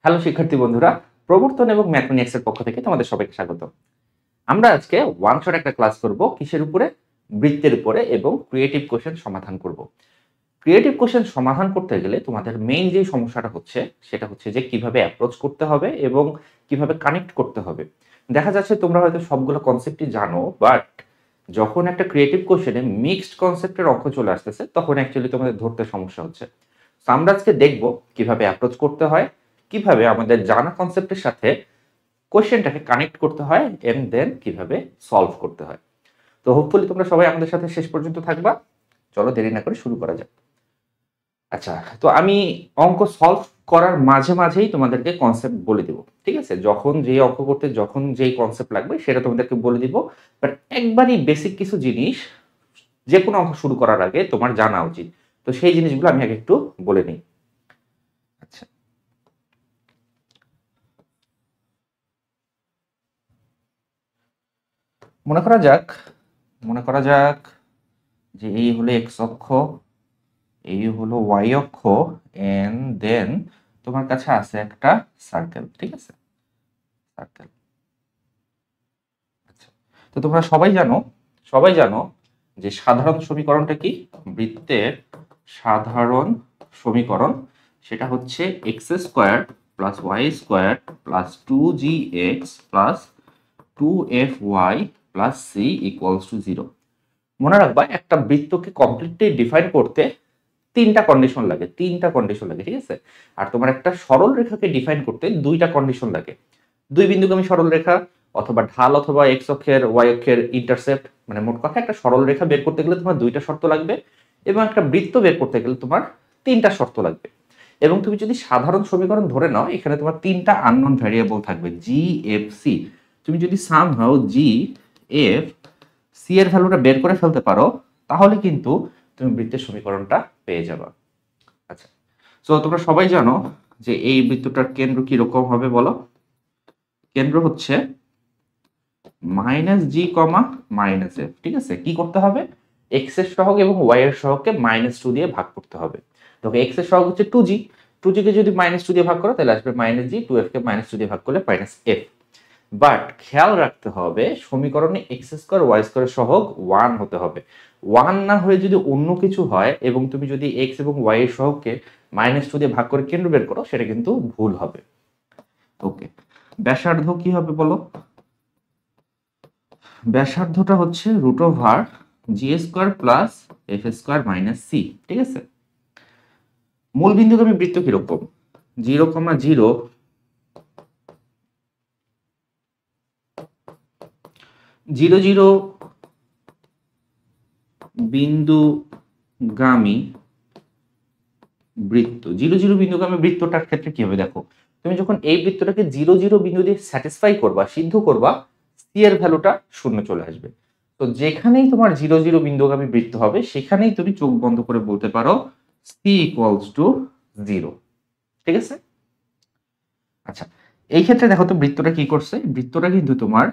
Hello শিক্ষার্থী বন্ধুরা, প্রবর্তন এবং ম্যাথমেটিক্স এর পক্ষ থেকে তোমাদের সবাইকে স্বাগত। আমরা আজকে ওয়ান শট একটা ক্লাস করব কিসের উপরে? বৃত্তের উপরে এবং ক্রিয়েটিভ কোশ্চেন সমাধান করব। ক্রিয়েটিভ কোশ্চেন সমাধান করতে গেলে তোমাদের মেইন যে সমস্যাটা হচ্ছে সেটা হচ্ছে যে কিভাবে অ্যাপ্রোচ করতে হবে এবং কিভাবে কানেক্ট করতে হবে। দেখা যাচ্ছে তোমরা হয়তো সবগুলো কনসেপ্টই জানো, বাট যখন একটা ক্রিয়েটিভ কোশ্চেনে মিক্সড কনসেপ্টের অঙ্ক চলে আসতেছে তখন অ্যাকচুয়ালি তোমাদের ধরতে সমস্যা হচ্ছে। তো আমরা আজকে দেখব কিভাবে অ্যাপ্রোচ করতে হয়, কিভাবে আমাদের জানা কনসেপ্টের সাথে কোশ্চেনটাকে কানেক্ট করতে হয় এন্ড দেন কিভাবে সলভ করতে হয়। তো হোপফুলি তোমরা সবাই আমাদের সাথে শেষ পর্যন্ত থাকবা। চলো দেরি না করে শুরু করা যাক। আচ্ছা, তো আমি অঙ্ক সলভ করার মাঝে মাঝেই তোমাদেরকে কনসেপ্ট বলে দিব। ঠিক আছে? যখন যেই অঙ্ক করতে যখন যেই কনসেপ্ট লাগবে সেটা তোমাদেরকে বলে দিব। বাট একবারই বেসিক কিছু জিনিস যেকোনো অঙ্ক শুরু করার আগে তোমার জানা উচিত। তো সেই জিনিসগুলো আমি আগে একটু বলে নিই। আচ্ছা, মনে করা যাক মনে করা যাক যে এই হলো এক্স অক্ষ, এই হলো ওয়াই অক্ষ, এন্ড দেন তোমার কাছে আছে একটা সার্কেল। ঠিক আছে? সার্কেল। আচ্ছা, তো তোমরা সবাই জানো যে সাধারণ সমীকরণটা কি? বৃত্তের সাধারণ সমীকরণ সেটা হচ্ছে x square plus y square plus 2gx plus 2fy plus c equals to 0। মনে রাখবা একটা বৃত্তকে কমপ্লিটলি ডিফাইন করতে তিনটা কন্ডিশন লাগে, ঠিক আছে? আর তোমার একটা সরল রেখাকে ডিফাইন করতে দুইটা কন্ডিশন লাগে। দুই বিন্দুগামী সরল রেখা অথবা ঢাল অথবা এক্স অক্ষের ওয়াই অক্ষের ইন্টারসেপ্ট, মানে মোট কথা একটা সরল রেখা বের করতে গেলে তোমার দুইটা শর্ত লাগবে এবং একটা বৃত্ত বের করতে গেলে তোমার তিনটা শর্ত লাগবে। এবং তুমি যদি সাধারণ সমীকরণ ধরে নাও, এখানে তোমার তিনটা আননোন ভ্যারিয়েবল থাকবে জি এফ সি। তুমি যদি সামহাউ জি এফ সি এর ভ্যালুটা বের করে ফেলতে পারো তাহলে কিন্তু তুমি বৃত্তের সমীকরণটা পেয়ে যাবে। আচ্ছা, সো তোমরা সবাই জানো যে এই বৃত্তটার কেন্দ্র কি রকম হবে বলো? কেন্দ্র হচ্ছে মাইনাস জি কমা মাইনাস এফ। ঠিক আছে? কি করতে হবে? এক্স এর সহগ এবং ওয়াই এর সহগকে -2 দিয়ে ভাগ করতে হবে। তো এক্স এর সহগ হচ্ছে 2g, 2g কে যদি -2 দিয়ে ভাগ করো তাহলে আসবে -g, 2f কে -2 দিয়ে ভাগ করলে -f। বাট খেয়াল রাখতে হবে সমীকরণে এক্স স্কোয়ার ওয়াই স্কোয়ারের সহগ 1 হতে হবে। 1 না হয়ে যদি অন্য কিছু হয় এবং তুমি যদি এক্স এবং ওয়াই এর সহগকে -2 দিয়ে ভাগ করে কেন্দ্র বের করো সেটা কিন্তু ভুল হবে। ওকে, ব্যাসার্ধ কি হবে বলো? ব্যাসার্ধটা হচ্ছে √ওভার g square plus f square minus c. ঠিক আছে? মূল বিন্দুগামী বৃত্ত কিরকম? 0,0 0 বিন্দুগামী বৃত্ত। 0 বিন্দুগামী বৃত্তটার ক্ষেত্রে কি হবে দেখো, তুমি যখন এই বৃত্তটাকে 0 বিন্দু দিয়ে স্যাটিসফাই করবা, সিদ্ধ করবা, সি এর ভ্যালুটা 0 চলে আসবে। তো যেখানেই তোমার 0 বিন্দুগামী বৃত্ত হবে সেখানেই তুমি চোখ বন্ধ করে বলতে পারো সি ইকুয়ালস টু 0। ঠিক আছে? আচ্ছা, এই ক্ষেত্রে দেখো তো বৃত্তটা কি করছে? বৃত্তটা কিন্তু তোমার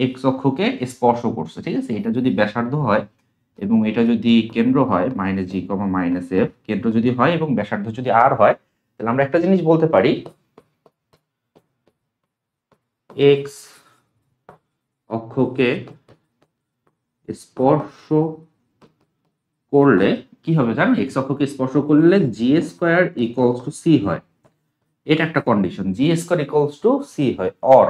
এক্স অক্ষকে স্পর্শ করছে। ঠিক আছে? এটা যদি ব্যাসার্ধ হয় এবং এটা যদি কেন্দ্র হয় -g, -f, কেন্দ্র যদি হয় এবং ব্যাসার্ধ যদি আর হয় তাহলে আমরা একটা জিনিস বলতে পারি, এক্স অক্ষকে স্পর্শ করলে কি হবে জানো? এক্স অক্ষকে স্পর্শ করলে g square equals to c হয়। এটা একটা condition, g square equals to c হয়। অর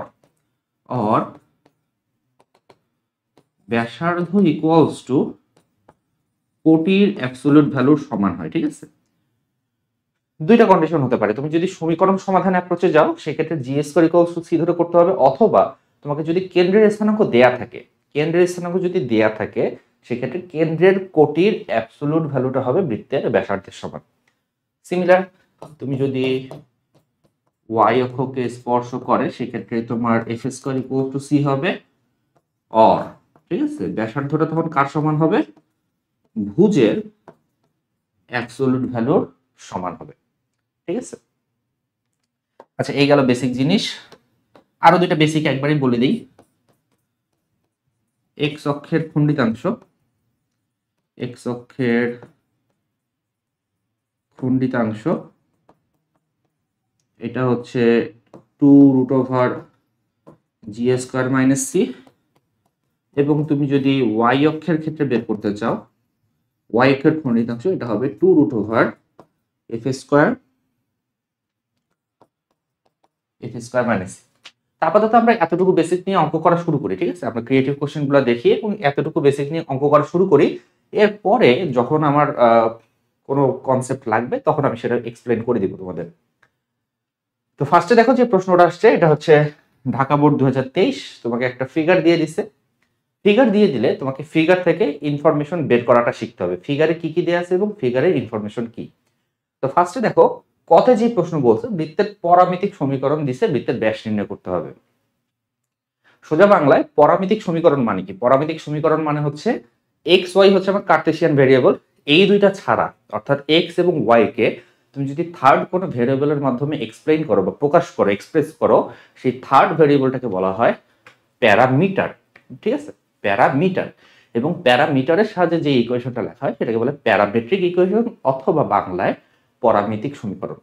ব্যাসার্ধ ইকুয়ালস টু কোটির অ্যাবসলিউট ভ্যালুর সমান হয়। ঠিক আছে? দুইটা কন্ডিশন হতে পারে। তুমি যদি সমীকরণ সমাধান অ্যাপ্রোচে যাও সেক্ষেত্রে জি স্কোয়ার ইকুয়ালস টু সি ধরে করতে হবে, অথবা তোমাকে যদি কেন্দ্রের স্থানাঙ্ক দেয়া থাকে, সেক্ষেত্রে কেন্দ্রের কোটির অ্যাবসলিউট ভ্যালুটা হবে বৃত্তের ব্যাসার্ধের সমান। সিমিলার, তুমি যদি ওয়াই অক্ষকে স্পর্শ করে সেক্ষেত্রে তোমার f square equal to c হবে। অর, ঠিক আছে, ব্যাসার্ধটা তখন কার সমান হবে? ভুজের অ্যাবসলিউট ভ্যালুর সমান হবে। ঠিক আছে? আচ্ছা, এই গেল বেসিক জিনিস। আরো দুইটা বেসিক একবারই বলে দিই। এক্স অক্ষের খণ্ডিতাংশ এটা হচ্ছে 2 root over g square minus C, এবং তুমি যদি ওয়াই অক্ষের ক্ষেত্রে বের করতে চাও, ওয়াই অক্ষের খণ্ডিতাংশ এটা হবে 2 root over f square minus c. আপাতত আমরা এতটুকু বেসিক নিয়ে অঙ্ক করা শুরু করি, ঠিক আছে? আমরা ক্রিয়েটিভ কোশ্চেনগুলো দেখি এবং এতটুকু বেসিক নিয়ে অঙ্ক করা শুরু করি। এরপরে যখন আমার কোনো কনসেপ্ট লাগবে তখন আমি সেটা এক্সপ্লেন করে দিব তোমাদের। তো ফার্স্টে দেখো যে প্রশ্নটা আসছে, এটা হচ্ছে ঢাকা বোর্ড 2023, তোমাকে একটা ফিগার দিয়ে দিছে। ফিগার দিয়ে দিলে তোমাকে ফিগার থেকে ইনফরমেশন বের করাটা শিখতে হবে, ফিগারে কি কি দেওয়া আছে এবং ফিগারের ইনফরমেশন কি। তো ফার্স্টে দেখো কত যে প্রশ্ন বলছে, বৃত্তের পরামিতিক সমীকরণ দিছে, বৃত্তের ব্যাস নির্ণয় করতে হবে। সোজা বাংলায় পরামিতিক সমীকরণ মানে কি? পরামিতিক সমীকরণ মানে হচ্ছে এক্স ওয়াই হচ্ছে আমার কার্টেসিয়ান ভেরিয়েবল, এই দুইটা ছাড়া অর্থাৎ এক্স এবং ওয়াই কে তুমি যদি থার্ড কোনো ভেরিয়েবলের মাধ্যমে এক্সপ্লেইন করো বা প্রকাশ করো, এক্সপ্রেস করো, সেই থার্ড ভেরিয়েবলটাকে বলা হয় প্যারামিটার। ঠিক আছে, প্যারামিটার। এবং প্যারামিটারের সাহায্যে যে ইকুয়েশনটা লেখা হয় সেটাকে বলে প্যারামেট্রিক ইকুয়েশন অথবা বাংলায় পরামিতিক সমীকরণ।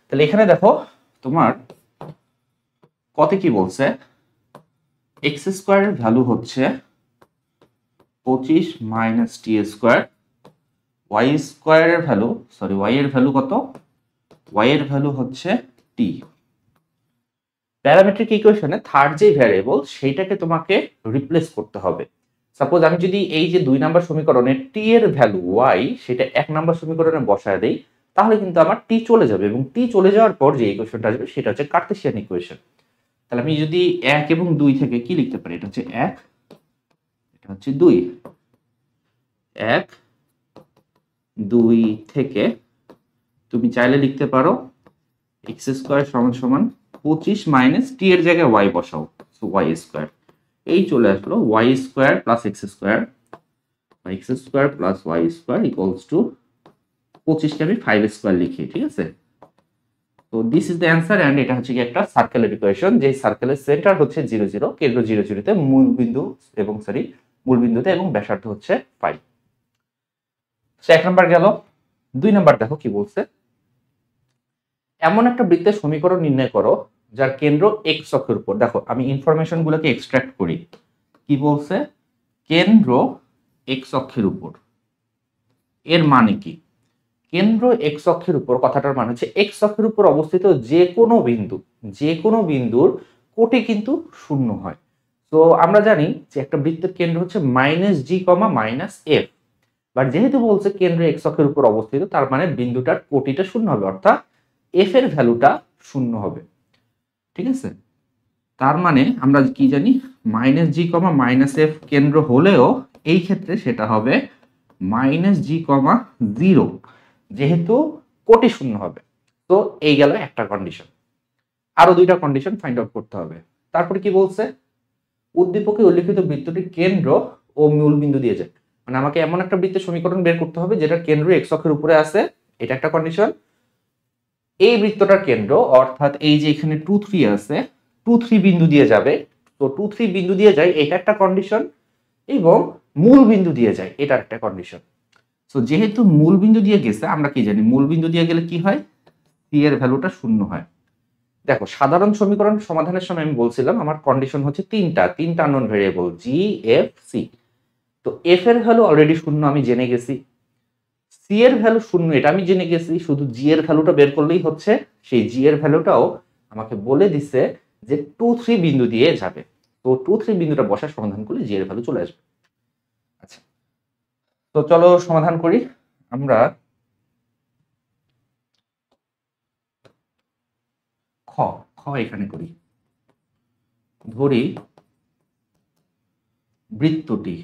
তাহলে এখানে দেখো তোমার কত কি বলছে, এক্স স্কোয়ারের ভ্যালু হচ্ছে 25 মাইনাস টি স্কোয়ার, ওয়াই স্কোয়ারের ভ্যালু, সরি ওয়াই এর ভ্যালু কত, ওয়াই এর ভ্যালু হচ্ছে টি। প্যারামেট্রিক ইকুয়েশনে থার্ড যে ভ্যারিয়েবল সেইটাকে তোমাকে রিপ্লেস করতে হবে। সাপোজ আমি যদি এই যে 2 নাম্বার সমীকরণে টি এর ভ্যালু ওয়াই সেটা 1 নাম্বার সমীকরণে বসায় দেই, তাহলে কিন্তু আমার টি চলে যাবে, এবং টি চলে যাওয়ার পর যে ইকুয়েশনটা আসবে সেটা হচ্ছে কার্টেসিয়ান ইকুয়েশন। তাহলে আমি যদি 1 এবং 2 থেকে কি লিখতে পারি, এটা হচ্ছে 1, এটা হচ্ছে 2, 1 2 থেকে তুমি চাইলে লিখতে পারো এক্স স্কোয়ার সমান সমান 25 মাইনাস টি এর জায়গায় ওয়াই বসাও, সো ওয়াই স্কোয়ার। এই চলে আসলো y square plus x square, x square plus y square equals to 25 কে আমি 5 স্কোয়ার লিখি, ঠিক আছে? তো this is the answer, and এটা হচ্ছে কি একটা সার্কেলের ইকুয়েশন, যে সার্কেলের সেন্টার হচ্ছে 0 0, কেন্দ্র 0 0 তে, মূল বিন্দু এবং মূল বিন্দুতে, এবং ব্যাসার্ধ হচ্ছে 5। সো 1 নাম্বার গেল। 2 নাম্বার দেখো কি বলছে, এমন একটা বৃত্তের সমীকরণ নির্ণয় করো যার কেন্দ্র এক্স অক্ষের উপর। দেখো আমি ইনফরমেশন গুলোকে এক্সট্রাক্ট করি। কি বলছে, কেন্দ্র এক্স অক্ষের উপর, এর মানে কি? কেন্দ্র এক্স অক্ষের উপর কথাটার মানে হচ্ছে এক্স অক্ষের উপর অবস্থিত যে কোনো বিন্দু, যে কোনো বিন্দুর কোটি কিন্তু শূন্য হয়। তো আমরা জানি যে একটা বৃত্তের কেন্দ্র হচ্ছে minus G comma minus F, but যেহেতু বলছে কেন্দ্র এক্স অক্ষের উপর অবস্থিত, তার মানে বিন্দুটার কোটিটা শূন্য হবে, অর্থাৎ এফ এর ভ্যালুটা শূন্য হবে। ঠিক আছে, তার মানে আমরা কি জানি, মাইনাস জি কমা মাইনাস এফ কেন্দ্র হলেও এই ক্ষেত্রে সেটা হবে মাইনাস জি কমা জিরো, যেহেতু কোটি শূন্য হবে। তো এই গেল একটা কন্ডিশন, আরো 2টা কন্ডিশন ফাইন্ড আউট করতে হবে। তারপরে কি বলছে, উদ্দীপকে উল্লেখিত বৃত্তটির কেন্দ্র ও মূল বিন্দু দিয়ে যায়। মানে আমাকে এমন একটা বৃত্তের সমীকরণ বের করতে হবে যেটা কেন্দ্র এক্স অক্ষের উপরে আছে, এটা একটা কন্ডিশন। এই বৃত্তটার কেন্দ্র অর্থাৎ এই যে এখানে 2 3 আছে, 2 3 বিন্দু দিয়ে যাবে, তো 2 3 বিন্দু দিয়ে যায়, এটা একটা কন্ডিশন, এবং মূল বিন্দু দিয়ে যায়, এটা একটা কন্ডিশন। সো যেহেতু মূল বিন্দু দিয়ে গেছে, আমরা কি জানি মূল বিন্দু দিয়ে গেলে কি হয়, সি এর ভ্যালুটা শূন্য হয়। দেখো সাধারণ সমীকরণ সমাধানের সময় আমি বলছিলাম আমার কন্ডিশন হচ্ছে তিনটা নন ভেরিয়েবল জি এফ সি। তো এফ এর ভ্যালু অলরেডি শূন্য আমি জেনে গেছি, সি এর ভ্যালু শূন্য এটা আমি জেনে গেছি, শুধু জি এর ভ্যালুটা বের করলেই হচ্ছে। সেই জি এর ভ্যালুটাও আমাকে বলে দিছে যে 2 3 বিন্দু দিয়ে যাবে, তো 2 3 বিন্দুটা বসার সমাধান করলে জি এর ভ্যালু চলে আসবে। আচ্ছা, তো চলো সমাধান করি আমরা। খ খ এখানে করি, ধরি বৃত্তটি,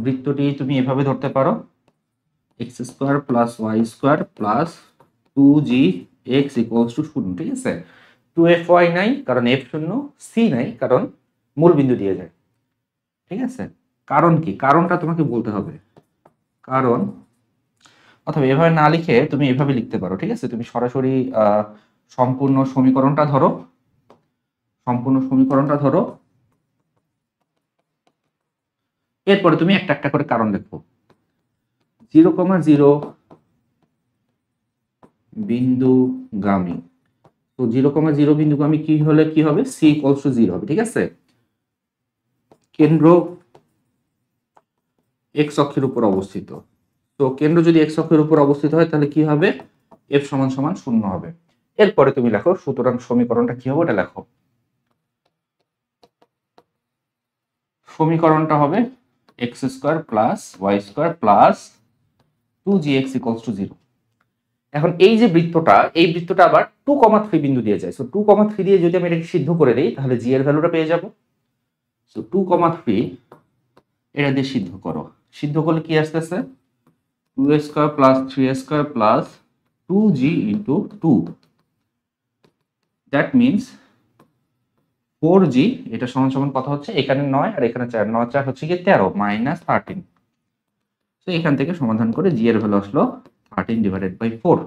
বৃত্তটি তুমি এভাবে ধরতে পারো, x square plus y square plus 2g x equals to শূন্য। ঠিক আছে, 2fy নাই কারণ এফ শূন্য, সি নাই কারণ মূল বিন্দু দিয়ে যায়। ঠিক আছে, কারণ কি, কারণটা তোমাকে বলতে হবে। কারণ, অথবা এভাবে না লিখে তুমি এভাবে লিখতে পারো। ঠিক আছে, তুমি সরাসরি সম্পূর্ণ সমীকরণটা ধরো, সম্পূর্ণ সমীকরণটা ধরো, এরপরে তুমি একটা একটা করে কারণ লিখবো। 0,0 বিন্দুগামী। তো 0,0 বিন্দুগামী কি হলে কি হবে, সি ইকুয়ালস টু 0 হবে। ঠিক আছে, কেন্দ্র এক্স অক্ষের উপর অবস্থিত। তো কেন্দ্র যদি এক্স অক্ষের উপর অবস্থিত হয় তাহলে কি হবে, এফ সমান সমান 0 হবে। এরপরে তুমি লেখো, সুতরাং সমীকরণটা কি হবে এটা লেখো। সমীকরণটা হবে x square plus y square plus 2gx equals to 0। এখন এই যে বৃত্তটা, এই বৃত্তটা আবার 2,3 বিন্দু দিয়ে যায়। সো 2,3 দিয়ে যদি আমি এটাকে সিদ্ধ করে দিই তাহলে জি এর ভ্যালুটা পেয়ে যাব। সো 2,3 এটা দিয়ে সিদ্ধ করো, সিদ্ধ করলে কি আসতেছে, 2a square plus 3a square plus 2g into 2, that means 4g, এটা সমান সমান কত হচ্ছে, এখানে 9 আর এখানে 4, 9 4 হচ্ছে কি 13 মাইনাস 13। তো এখান থেকে সমাধান করে জি এর ভ্যালু আসলো 13/4।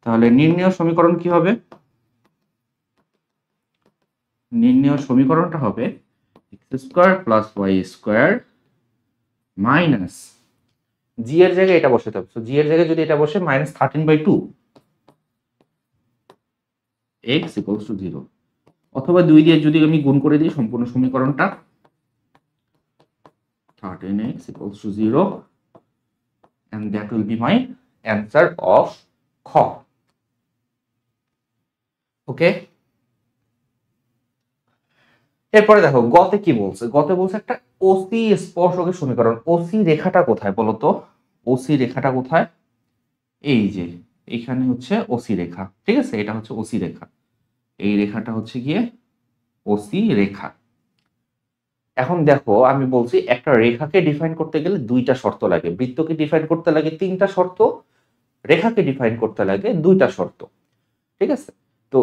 তাহলে নির্ণয় সমীকরণ কি হবে, নির্ণয় সমীকরণটা হবে x square plus y square minus, g এর জায়গায় এটা বসাতে হবে। জি এর জায়গায় যদি এটা বসে মাইনাস 13/2 এক্স ইকুয়ালস টু 0, অথবা 2 দিয়ে যদি আমি গুণ করে দিই সম্পূর্ণ সমীকরণটা, 13x equals to 0, and that will be my answer of খ। ওকে, এরপরে দেখো গতে কি বলছে, গতে বলছে একটা ওসি স্পর্শকের সমীকরণ। ওসি রেখাটা কোথায় বলতো, ওসি রেখাটা কোথায়, এই যে এখানে হচ্ছে ওসি রেখা। ঠিক আছে, এটা হচ্ছে ওসি রেখা, এই রেখাটা হচ্ছে গিয়ে ওসি রেখা। এখন দেখো আমি বলছি একটা রেখাকে ডিফাইন করতে গেলে দুইটা শর্ত লাগে, বৃত্তকে ডিফাইন করতে লাগে তিনটা শর্ত, রেখাকে ডিফাইন করতে লাগে দুইটা শর্ত। ঠিক আছে, তো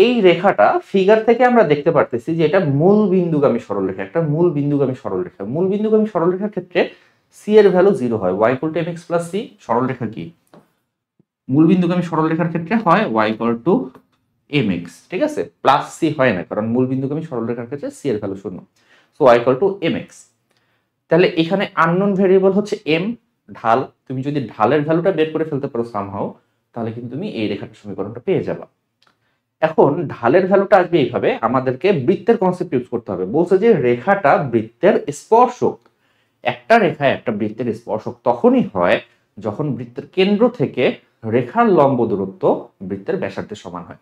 এই রেখাটা ফিগার থেকে আমরা দেখতে পারতেছি যে এটা মূল বিন্দুগামী সরলরেখা, একটা মূল বিন্দুগামী সরলরেখা। মূল বিন্দুগামী সরলরেখার ক্ষেত্রে সি এর ভ্যালু 0 হয়, y equal to mx plus c। সরলরেখা কি, মূল বিন্দুগামী সরলরেখার ক্ষেত্রে হয় y ইকুয়াল টু mx। ঠিক আছে, প্লাস c হয় না, কারণ মূল বিন্দুগামী সরলরেখার ক্ষেত্রে c এর value 0। So y equal to mx। তাহলে এখানে আননোন ভেরিয়েবল হচ্ছে m, ঢাল। তুমি যদি ঢালের ভ্যালুটা বের করে ফেলতে পারো সামহাও, তাহলে কিন্তু তুমি এই রেখাটার সমীকরণটা পেয়ে যাবা। এখন ঢালের ভ্যালুটা আসবে এইভাবে, আমাদেরকে বৃত্তের কনসেপ্ট ইউজ করতে হবে। বলছে যে রেখাটা বৃত্তের স্পর্শক। একটা রেখা একটা বৃত্তের স্পর্শক তখনই হয় যখন বৃত্তের কেন্দ্র থেকে রেখার লম্ব দূরত্ব বৃত্তের ব্যাসার্ধের সমান হয়।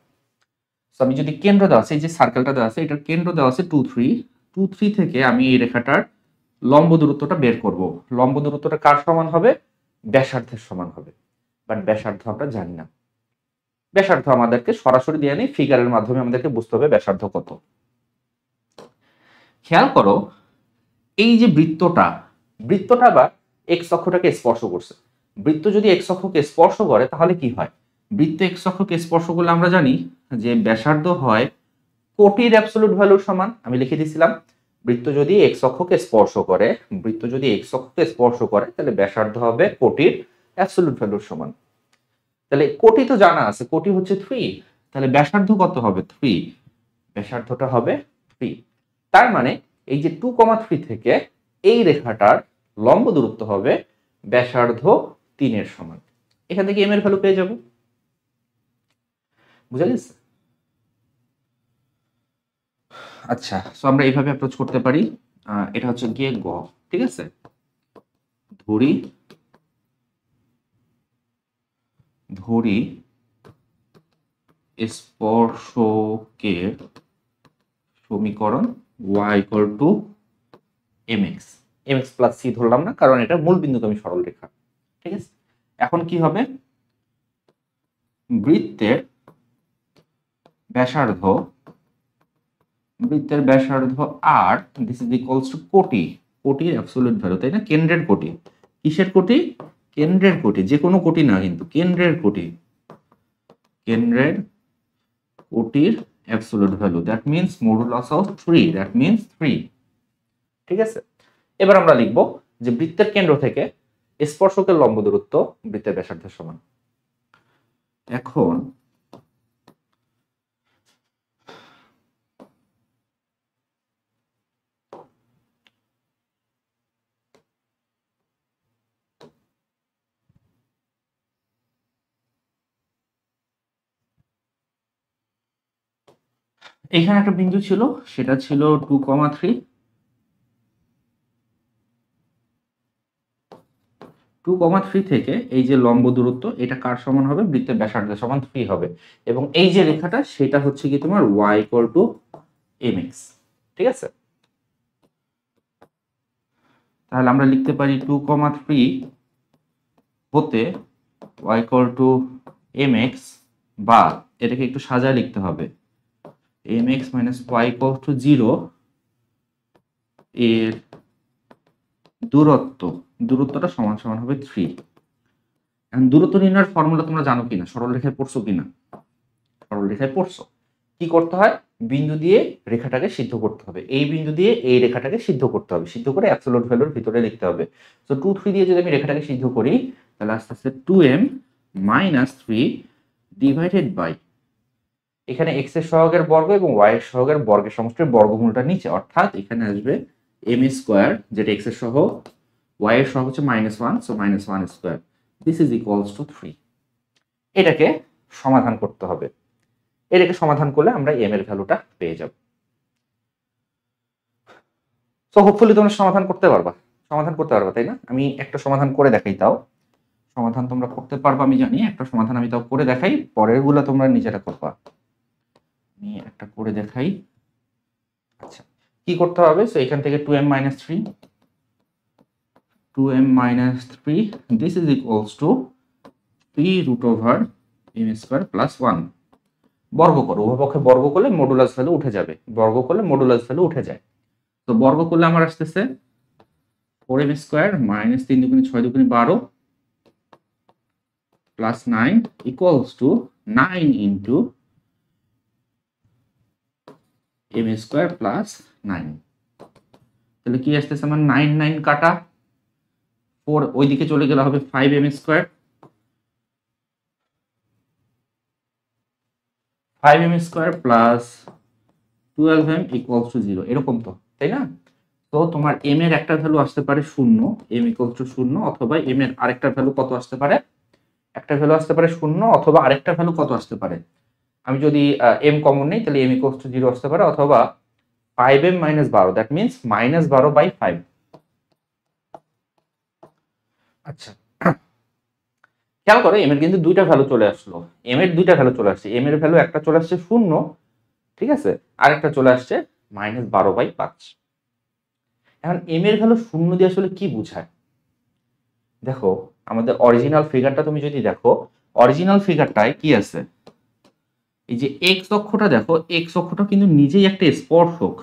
তো আমি যদি কেন্দ্র দেওয়া আছে, এই যে সার্কেলটা দেওয়া আছে, এটার কেন্দ্র দেওয়া আছে 2 3 থেকে আমি এই রেখাটার লম্ব দূরত্বটা বের করব। লম্ব দূরত্বটা কার সমান হবে, ব্যাসার্ধের সমান হবে। বাট ব্যাসার্ধ আমরা জানি না, ব্যাসার্ধ আমাদেরকে সরাসরি দিয়ে নেই, ফিগারের মাধ্যমে আমাদেরকে বুঝতে হবে ব্যাসার্ধ কত। খেয়াল করো এই যে বৃত্তটা, বৃত্তটা আবার এক্স অক্ষটাকে স্পর্শ করছে। বৃত্ত যদি এক্স অক্ষকে স্পর্শ করে তাহলে কি হয়, বৃত্ত এক্স অক্ষকে স্পর্শ করলে আমরা জানি যে ব্যাসার্ধ হয় কোটির অ্যাবসলিউট ভ্যালুর সমান। আমি লিখে দিয়েছিলাম, বৃত্ত যদি এক্স অক্ষকে স্পর্শ করে, বৃত্ত যদি এক্স অক্ষকে স্পর্শ করে তাহলে ব্যাসার্ধ হবে কোটির অ্যাবসলিউট ভ্যালুর সমান। তাহলে কোটি তো জানা আছে, কোটি হচ্ছে 3, তাহলে ব্যাসার্ধ কত হবে 3, ব্যাসার্ধটা হবে 3। তার মানে এই যে 2,3 থেকে এই রেখাটার লম্ব দূরত্ব হবে ব্যাসার্ধ 3 এর সমান। এখান থেকে এম এর ভ্যালু পেয়ে যাব। বুঝা গেছে? আচ্ছা, সো আমরা এইভাবে অ্যাপ্রোচ করতে পারি। এটা হচ্ছে গিয়ে গ। ঠিক আছে, ধরি ধরি স্পর্শকের সমীকরণ y equal to mx, mx plus c ধরলাম না, কারণ এটা মূল বিন্দুগামী সরলরেখা। ঠিক আছে, এখন কি হবে, বৃত্তের ব্যাসার্ধ, বৃত্তের ব্যাসার্ধ আর দিস ইজ ইকুয়ালস টু কোটি, কোটির অ্যাবসলিউট ভ্যালু, তাই না, কেন্দ্রের কোটি। কিসের কোটি, কেন্দ্রের কোটি, যে কোনো কোটি না কিন্তু কেন্দ্রের কোটি, কেন্দ্রের কোটির absolute value, that means modulus of 3, that means 3। ঠিক আছে, এবার আমরা লিখব যে বৃত্তের কেন্দ্র থেকে স্পর্শকের লম্ব দূরত্ব বৃত্তের ব্যাসার্ধের সমান। এখন এখানে একটা বিন্দু ছিল, সেটা ছিল 2,3। 2,3 থেকে এই যে লম্ব দূরত্ব, এটা কার সমান হবে? বৃত্তের ব্যাসার্ধের সমান 3 হবে। এবং এই যে রেখাটা, সেটা হচ্ছে কি তোমার y mx। ঠিক আছে, তাহলে আমরা লিখতে পারি 2,3 হতে y mx, বা এটাকে একটু সাজায় লিখতে হবে mx - y 0 এর দূরত্বটা সমান সমান হবে 3। এখন দূরত্ব নির্ণয়ের ফর্মুলা তোমরা জানো কিনা, সরলরেখায় পড়ছো কিনা? সরলরেখায় পড়ছো। কি করতে হয়? বিন্দু দিয়ে রেখাটাকে সিদ্ধ করতে হবে, এই বিন্দু দিয়ে এই রেখাটাকে সিদ্ধ করতে হবে, সিদ্ধ করে অ্যাবসোলিউট ভ্যালুর ভিতরে লিখতে হবে। তো 2, 3 দিয়ে যদি আমি রেখাটাকে সিদ্ধ করি, তাহলে আস্তে আস্তে 2m - 3 ডিভাইডেড বাই, এখানে x এর সহগের বর্গ এবং y এর সহগের বর্গের সমষ্টির বর্গমূলটা নিচে, অর্থাৎ এখানে আসবে m স্কয়ার, যেটা x এর সহগ, y এর সহগ হচ্ছে -1, so -1 square. This is equals two 3। এটাকে সমাধান করতে হবে। এটাকে সমাধান করলে আমরা m এর ভ্যালুটা পেয়ে যাব। সো হোপফুলি তোমরা সমাধান করতে পারবা, তাই না? আমি একটা সমাধান করে দেখাই, তাও সমাধান তোমরা করতে পারবা আমি জানি। একটা সমাধান আমি তাও করে দেখাই, পরের গুলো তোমরা নিজেরা করবা। আমি একটা করে দেখাই। আচ্ছা, কি করতে হবে? সো এখান থেকে 2m - 3, this is equals to 3√m² plus 1। বর্গ করো, উভয়পক্ষে বর্গ করলে মডুলাস ভ্যালু উঠে যাবে, তো বর্গ করলে আমার আসতেছে 4m² - 3 × 2 = 6 × 2 = 12 plus 9 equals to 9 into m² plus 9। তাহলে কি আসতেছে আমার? 9 9 কাটা, 4 ওইদিকে চলে গেলে হবে 5m², 5m² plus 12m equals to 0, এরকম তো, তাই না? তো তোমার m এর একটা ভ্যালু আসতে পারে 0, m ইকুয়ালস টু 0, অথবা m এর আরেকটা ভ্যালু কত আসতে পারে? একটা ভ্যালু আসতে পারে 0, অথবা আরেকটা ভ্যালু কত আসতে পারে? আমি যদি m কমন নেই, তাহলে m ইকুয়ালস টু 0 আসতে পারে, অথবা 5m - 12, দ্যাট মিন্স -12/5। আচ্ছা, খেয়াল করো, m এর কিন্তু দুইটা ভ্যালু চলে আসলো, m এর দুইটা ভ্যালু চলে আসছে। m এর ভ্যালু একটা চলে আসছে 0, ঠিক আছে, আরেকটা চলে আসছে -12/5। এখন m এর ভ্যালু 0 দিয়ে আসলে কি বোঝায়? দেখো, আমাদের অরিজিনাল ফিগারটা তুমি যদি দেখো, অরিজিনাল ফিগারটায় কি আছে? এই যে x অক্ষটা দেখো, x অক্ষটা কিন্তু নিজেই একটা স্পর্শক,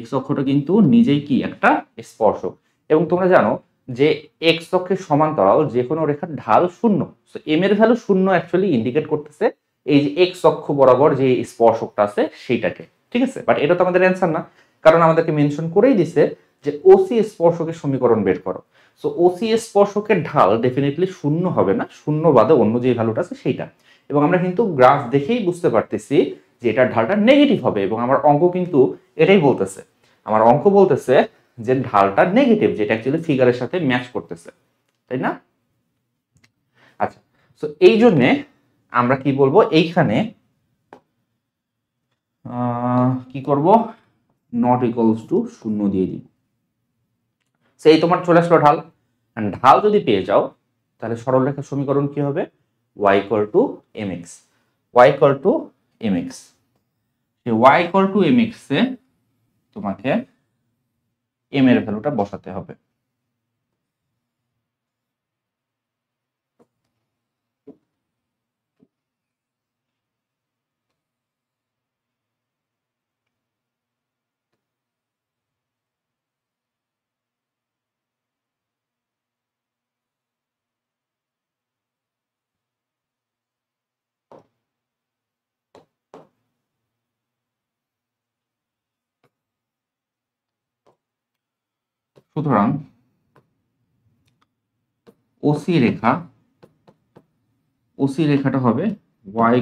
x অক্ষটা কিন্তু নিজেই কি একটা স্পর্শক। এবং তোমরা জানো যে x অক্ষের সমান্তরাল যে কোনো রেখার ঢাল 0, সো m এর ভ্যালু 0 অ্যাকচুয়ালি ইন্ডিকেট করতেছে এই যে x অক্ষ বরাবর যে স্পর্শকটা আছে সেইটাকে, ঠিক আছে? বাট এটা তো আমাদের অ্যান্সার না, কারণ আমাদেরকে মেনশন করেই দিছে যে OC স্পর্শকের সমীকরণ বের করো। সো OC স্পর্শকের ঢাল ডেফিনেটলি 0 হবে না, 0 বাদে অন্য যে ভ্যালুটা আছে সেইটা। এবং আমরা কিন্তু গ্রাফ দেখেই বুঝতে পারতেছি যে এটার ঢালটা নেগেটিভ হবে, এবং আমার অঙ্ক কিন্তু এটাই বলতেছে। আমার অঙ্ক বলতেছে যে ঢালটা নেগেটিভ, যেটা অ্যাকচুয়ালি ফিগারের সাথে ম্যাচ করতেছে, তাই না? আচ্ছা, সো এই জন্যে আমরা কি বলবো, এইখানে কি করব? নট ইকুয়ালস টু 0 দিয়ে দিব। সেই তোমার চলে আসলো ঢাল। ঢাল যদি পেয়ে যাও, তাহলে সরলরেখার সমীকরণ কি হবে? y mx, y mx। y mx এ তোমাকে m এর ভ্যালুটা বসাতে হবে। সুতরাং ওসি রেখাটা হবে y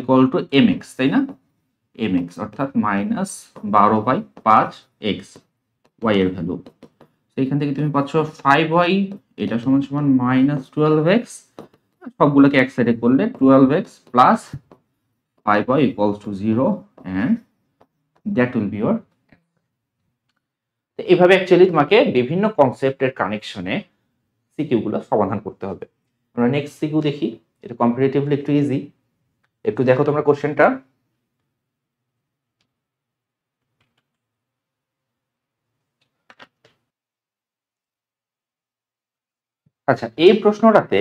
mx, তাই না? mx অর্থাৎ -12/5x, y এর ভ্যালু। সেইখান থেকে তুমি পাচ্ছ 5y, এটা সমান সমান -12x, সবগুলোকে এক সাইডে করলে 12x plus 5y equals to 0 and that will be your. এইভাবে অ্যাকচুয়ালি তোমাকে বিভিন্ন কনসেপ্টের কানেকশনে সিকিউ গুলো সমাধান করতে হবে। আমরা নেক্সট সিকিউ দেখি, এটা কম্পারেটিভলি একটু ইজি। একটু দেখো তোমরা কোশ্চেনটা। আচ্ছা, এই প্রশ্নটাতে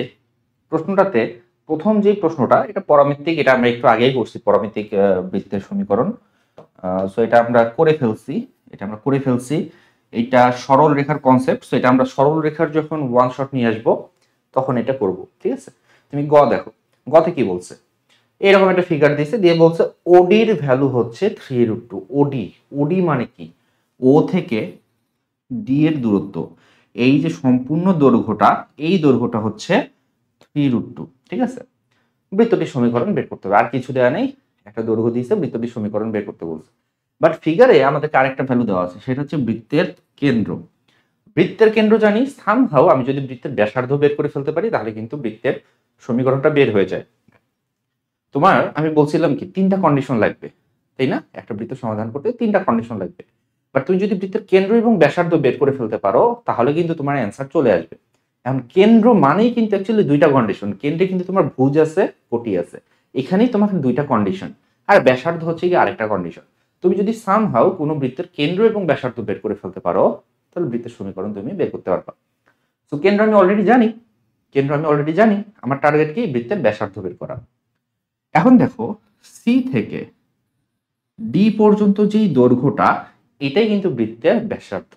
প্রথম যে প্রশ্নটা, এটা পরামিতিক, এটা আমরা একটু আগেই করছি, পরামিতিক বৃত্তের সমীকরণ। সো এটা আমরা করে ফেলছি। এটা সরল রেখার কনসেপ্ট। সো এটা আমরা সরল রেখার যখন ওয়ান শট নিয়ে আসবো তখন এটা করব, ঠিক আছে। তুমি গ দেখো, গতে কি বলছে, এরকম একটা ফিগার দিয়েছে, দিয়ে বলছে ওডির ভ্যালু হচ্ছে 3√2। ওডি মানে কি, ও থেকে ডি এর দূরত্ব, এই যে সম্পূর্ণ দৈর্ঘ্যটা, এই দৈর্ঘ্যটা হচ্ছে 3√2, ঠিক আছে। বৃত্তটির সমীকরণ বের করতে হবে, আর কিছু দেওয়া নেই, একটা দৈর্ঘ্য দিয়েছে, বৃত্তটির সমীকরণ বের করতে বলছে। বাট ফিগারে আমাদেরকে আরেকটা ভ্যালু দেওয়া আছে, সেটা হচ্ছে বৃত্তের কেন্দ্র। বৃত্তের কেন্দ্র জানি, সামহাউ আমি যদি বৃত্তের ব্যাসার্ধ বের করে ফেলতে পারি তাহলে কিন্তু বৃত্তের সমীকরণটা বের হয়ে যায়। তোমার আমি বলছিলাম কি, তিনটা কন্ডিশন লাগবে, তাই না? একটা বৃত্ত সমাধান করতে তিনটা কন্ডিশন লাগবে। বাট তুমি যদি বৃত্তের কেন্দ্র এবং ব্যাসার্ধ বের করে ফেলতে পারো তাহলে কিন্তু তোমার অ্যান্সার চলে আসবে। এখন কেন্দ্র মানেই কিন্তু অ্যাকচুয়ালি দুইটা কন্ডিশন, কেন্দ্রে কিন্তু তোমার ভুজ আছে, কোটি আছে, এখানেই তোমার দুইটা কন্ডিশন, আর ব্যাসার্ধ হচ্ছে কি আরেকটা কন্ডিশন। তুমি যদি সামহাউ কোনো বৃত্তের কেন্দ্র এবং ব্যাসার্ধ বের করে ফেলতে পারো তাহলে বৃত্তের সমীকরণ তুমি বের করতে পারবা। তো কেন্দ্র আমি অলরেডি জানি, আমার টার্গেট কি, বৃত্তের ব্যাসার্ধ বের করা। এখন দেখো, সি থেকে ডি পর্যন্ত যেই দৈর্ঘ্যটা, এটাই কিন্তু বৃত্তের ব্যাসার্ধ।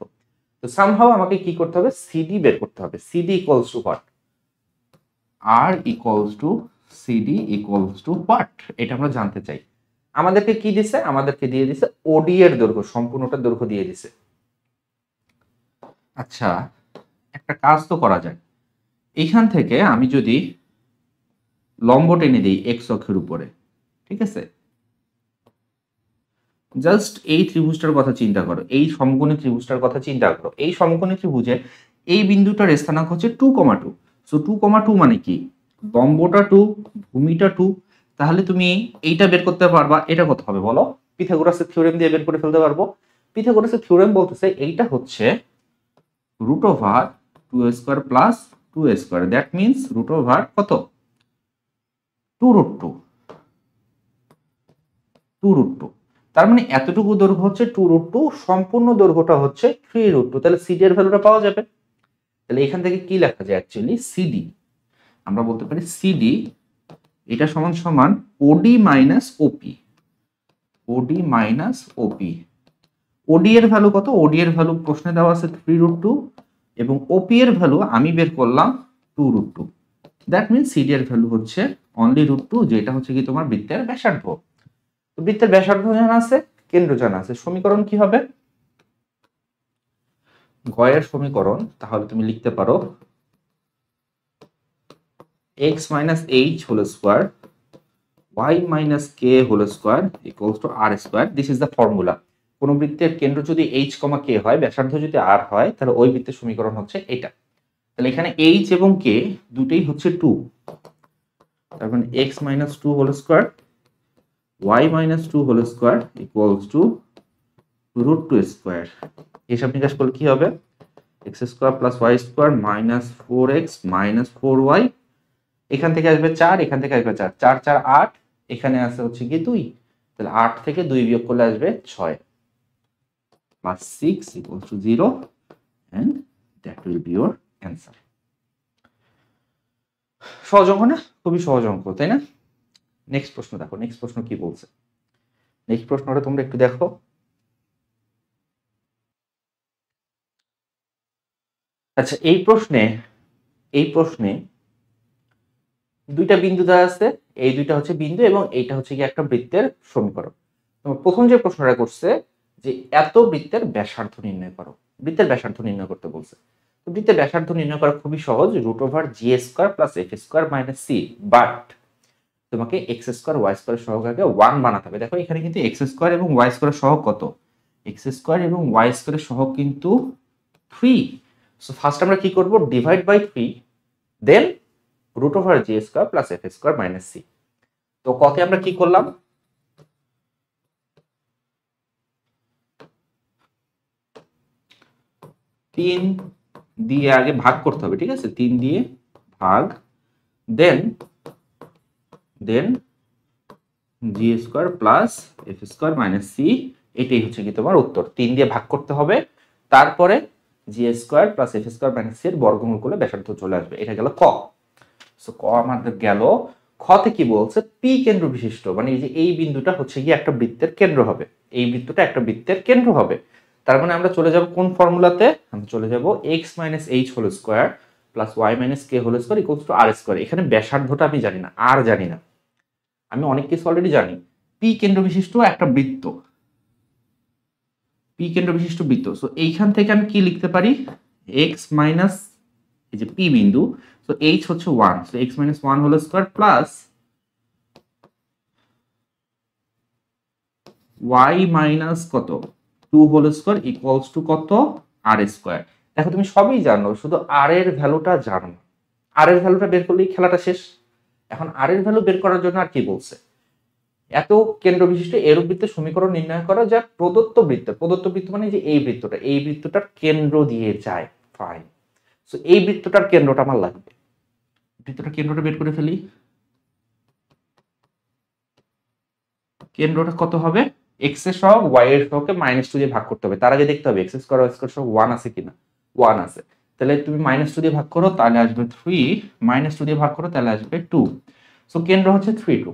তো সামহাউ আমাকে কি করতে হবে, সিডি বের করতে হবে। CD equals to what, r equals to CD equals to what, এটা আমরা জানতে চাই। আমাদেরকে কি দিছে, আমাদেরকে দিয়ে দিছে ওডি এর দৈর্ঘ্য, সম্পূর্ণটা দৈর্ঘ্য দিয়ে দিছে। আচ্ছা, একটা কাজ তো করা যায়, এইখান থেকে আমি যদি লম্ব টেনে দিই এক্স অক্ষের উপরে, ঠিক আছে, জাস্ট এই ত্রিভুজটার কথা চিন্তা করো, এই সমকোণী ত্রিভুজটার কথা চিন্তা করো। এই সমকোণী ত্রিভুজে এই বিন্দুটার স্থানাঙ্ক হচ্ছে 2,2। সো 2,2 মানে কি, লম্বটা 2, ভূমিটা 2, তাহলে তুমি এইটা বের করতে পারবা। এটা কত হবে বলো, পিথাগোরাসের থিওরেম দিয়ে বের করে ফেলতে পারবো। পিথাগোরাসের থিওরেম বলতেছে এইটা হচ্ছে √2a² plus 2a², that means √ কত, 2√2। তার মানে এতটুকু দৈর্ঘ্য হচ্ছে 2√2, সম্পূর্ণ দৈর্ঘ্যটা হচ্ছে 3√2। তাহলে সিডি এর ভ্যালুটা পাওয়া যাবে। তাহলে এখান থেকে কি লেখা যায়, অ্যাকচুয়ালি সিডি আমরা বলতে পারি সিডি এটা সমান সমান ওডি মাইনাস ওপি। ওডি এর ভ্যালু কত, ওডি এর ভ্যালু প্রশ্নে দেওয়া আছে 3√2 এবং ওপি এর ভ্যালু আমি বের করলাম 2√2। দ্যাট মিনস সিডি এর ভ্যালু হচ্ছে অনলি √2, যেটা হচ্ছে কি তোমার বৃত্তের ব্যাসার্ধ। তো বৃত্তের ব্যাসার্ধ জানা আছে, কেন্দ্র জানা আছে, সমীকরণ কি হবে, গয়ের সমীকরণ তাহলে তুমি লিখতে পারো x minus h whole square y minus k whole square equals to r square. This is the formula. কোন বৃত্তের কেন্দ্র যদি h, কে হয়, ব্যাসার্ধ যদি r হয়, তাহলে ওই বৃত্তের সমীকরণ হচ্ছে এটা। তাহলে এখানে h এবং k দুটেই হচ্ছে 2, তার মানে x minus 2 whole square y minus 2 whole square equals to √2 square. হিসাব নিকাশ করলে কি হবে, x square plus y square minus 4x minus 4y, এখান থেকে আসবে 4, এখান থেকে আসবে 4, 4 4 8, এখানে আছে হচ্ছে কি 2, তাহলে 8 থেকে 2 বিয়োগ করলে আসবে 6 plus 6 equals to 0 and that will be your answer. সহজ অঙ্ক না, খুবই সহজ অঙ্ক, তাই না? নেক্সট প্রশ্ন দেখো, নেক্সট প্রশ্ন কি বলছে, নেক্সট প্রশ্নটা তোমরা একটু দেখো। আচ্ছা, এই প্রশ্নে দুইটা বিন্দু দেওয়া আছে, এই দুইটা হচ্ছে বিন্দু এবং এইটা হচ্ছে কি একটা বৃত্তের সমীকরণ। প্রথম যে প্রশ্নটা করছে যে এত বৃত্তের ব্যাসার্ধ নির্ণয় করো, বৃত্তের ব্যাসার্ধ নির্ণয় করতে বলছে। তো বৃত্তের ব্যাসার্ধ নির্ণয় করা খুবই সহজ, √g² plus f² minus c, but তোমাকে x² y² সহগকে 1 বানাতে হবে। দেখো এখানে কিন্তু x² এবং y² সহগ কত, x² এবং y² সহগ কিন্তু 3। সো ফার্স্ট আমরা কি করব, divide by 3, then √g² plus f² minus c। তো কতে আমরা কি করলাম, 3 দিয়ে আগে ভাগ করতে হবে, ঠিক আছে, 3 দিয়ে ভাগ, then g square plus f square minus c, এটাই হচ্ছে কি তোমার উত্তর। 3 দিয়ে ভাগ করতে হবে, তারপরে g square plus f square minus c এর বর্গমূল করলে ব্যাসার্ধ চলে আসবে। এটা গেল ক। সো ক আমাদের গেল। খতে কি বলছে, পি কেন্দ্র বিশিষ্ট, মানে এই যে এই বিন্দুটা হচ্ছে গিয়ে একটা বৃত্তের কেন্দ্র হবে, এই বৃত্তটা একটা বৃত্তের কেন্দ্র হবে। তার মানে আমরা চলে যাব কোন ফর্মুলাতে, আমরা চলে যাব x minus h whole square plus y minus k whole square equals to r square. এখানে ব্যাসার্ধটা আমি জানি না, আর জানি না, আমি অনেক কিছু অলরেডি জানি। পি কেন্দ্র বিশিষ্ট একটা বৃত্ত, পি কেন্দ্র বিশিষ্ট বৃত্ত। সো এইখান থেকে আমি কি লিখতে পারি, এক্স মাইনাস এই যে পি বিন্দু, সো এইচ হচ্ছে 1, so x minus 1 whole square plus y minus কত 2 হোল স্কোয়ার ইকুয়ালস টু কত আর স্কোয়ার। দেখো তুমি সবই জানো, শুধু আর এর ভ্যালুটা জানো না, আর এর ভ্যালুটা বের করলেই খেলাটা শেষ। এখন আর এর ভ্যালু বের করার জন্য আর কি বলছে, এত কেন্দ্র বিশিষ্ট এরূপ বৃত্তের সমীকরণ নির্ণয় করা যা প্রদত্ত বৃত্ত, প্রদত্ত বৃত্ত মানে যে এই বৃত্তটা, এই বৃত্তটার কেন্দ্র দিয়ে যায়। ফাইন, সো এই বৃত্তটার কেন্দ্রটা আমার লাগবে, বৃত্তটার কেন্দ্রটা বের করে ফেলি। কেন্দ্রটা কত হবে, এক্স এর সহগ ওয়াই এর সহগকে -2 দিয়ে ভাগ করতে হবে। তার আগে দেখতে হবে এক্স স্কয়ার ওয়াই স্কয়ার সহগ 1 আছে কিনা, 1 আছে, তাহলে তুমি -2 দিয়ে ভাগ করো তাহলে আসবে 3, -2 দিয়ে ভাগ করো তাহলে আসবে 2। সো কেন্দ্র হচ্ছে 3, 2।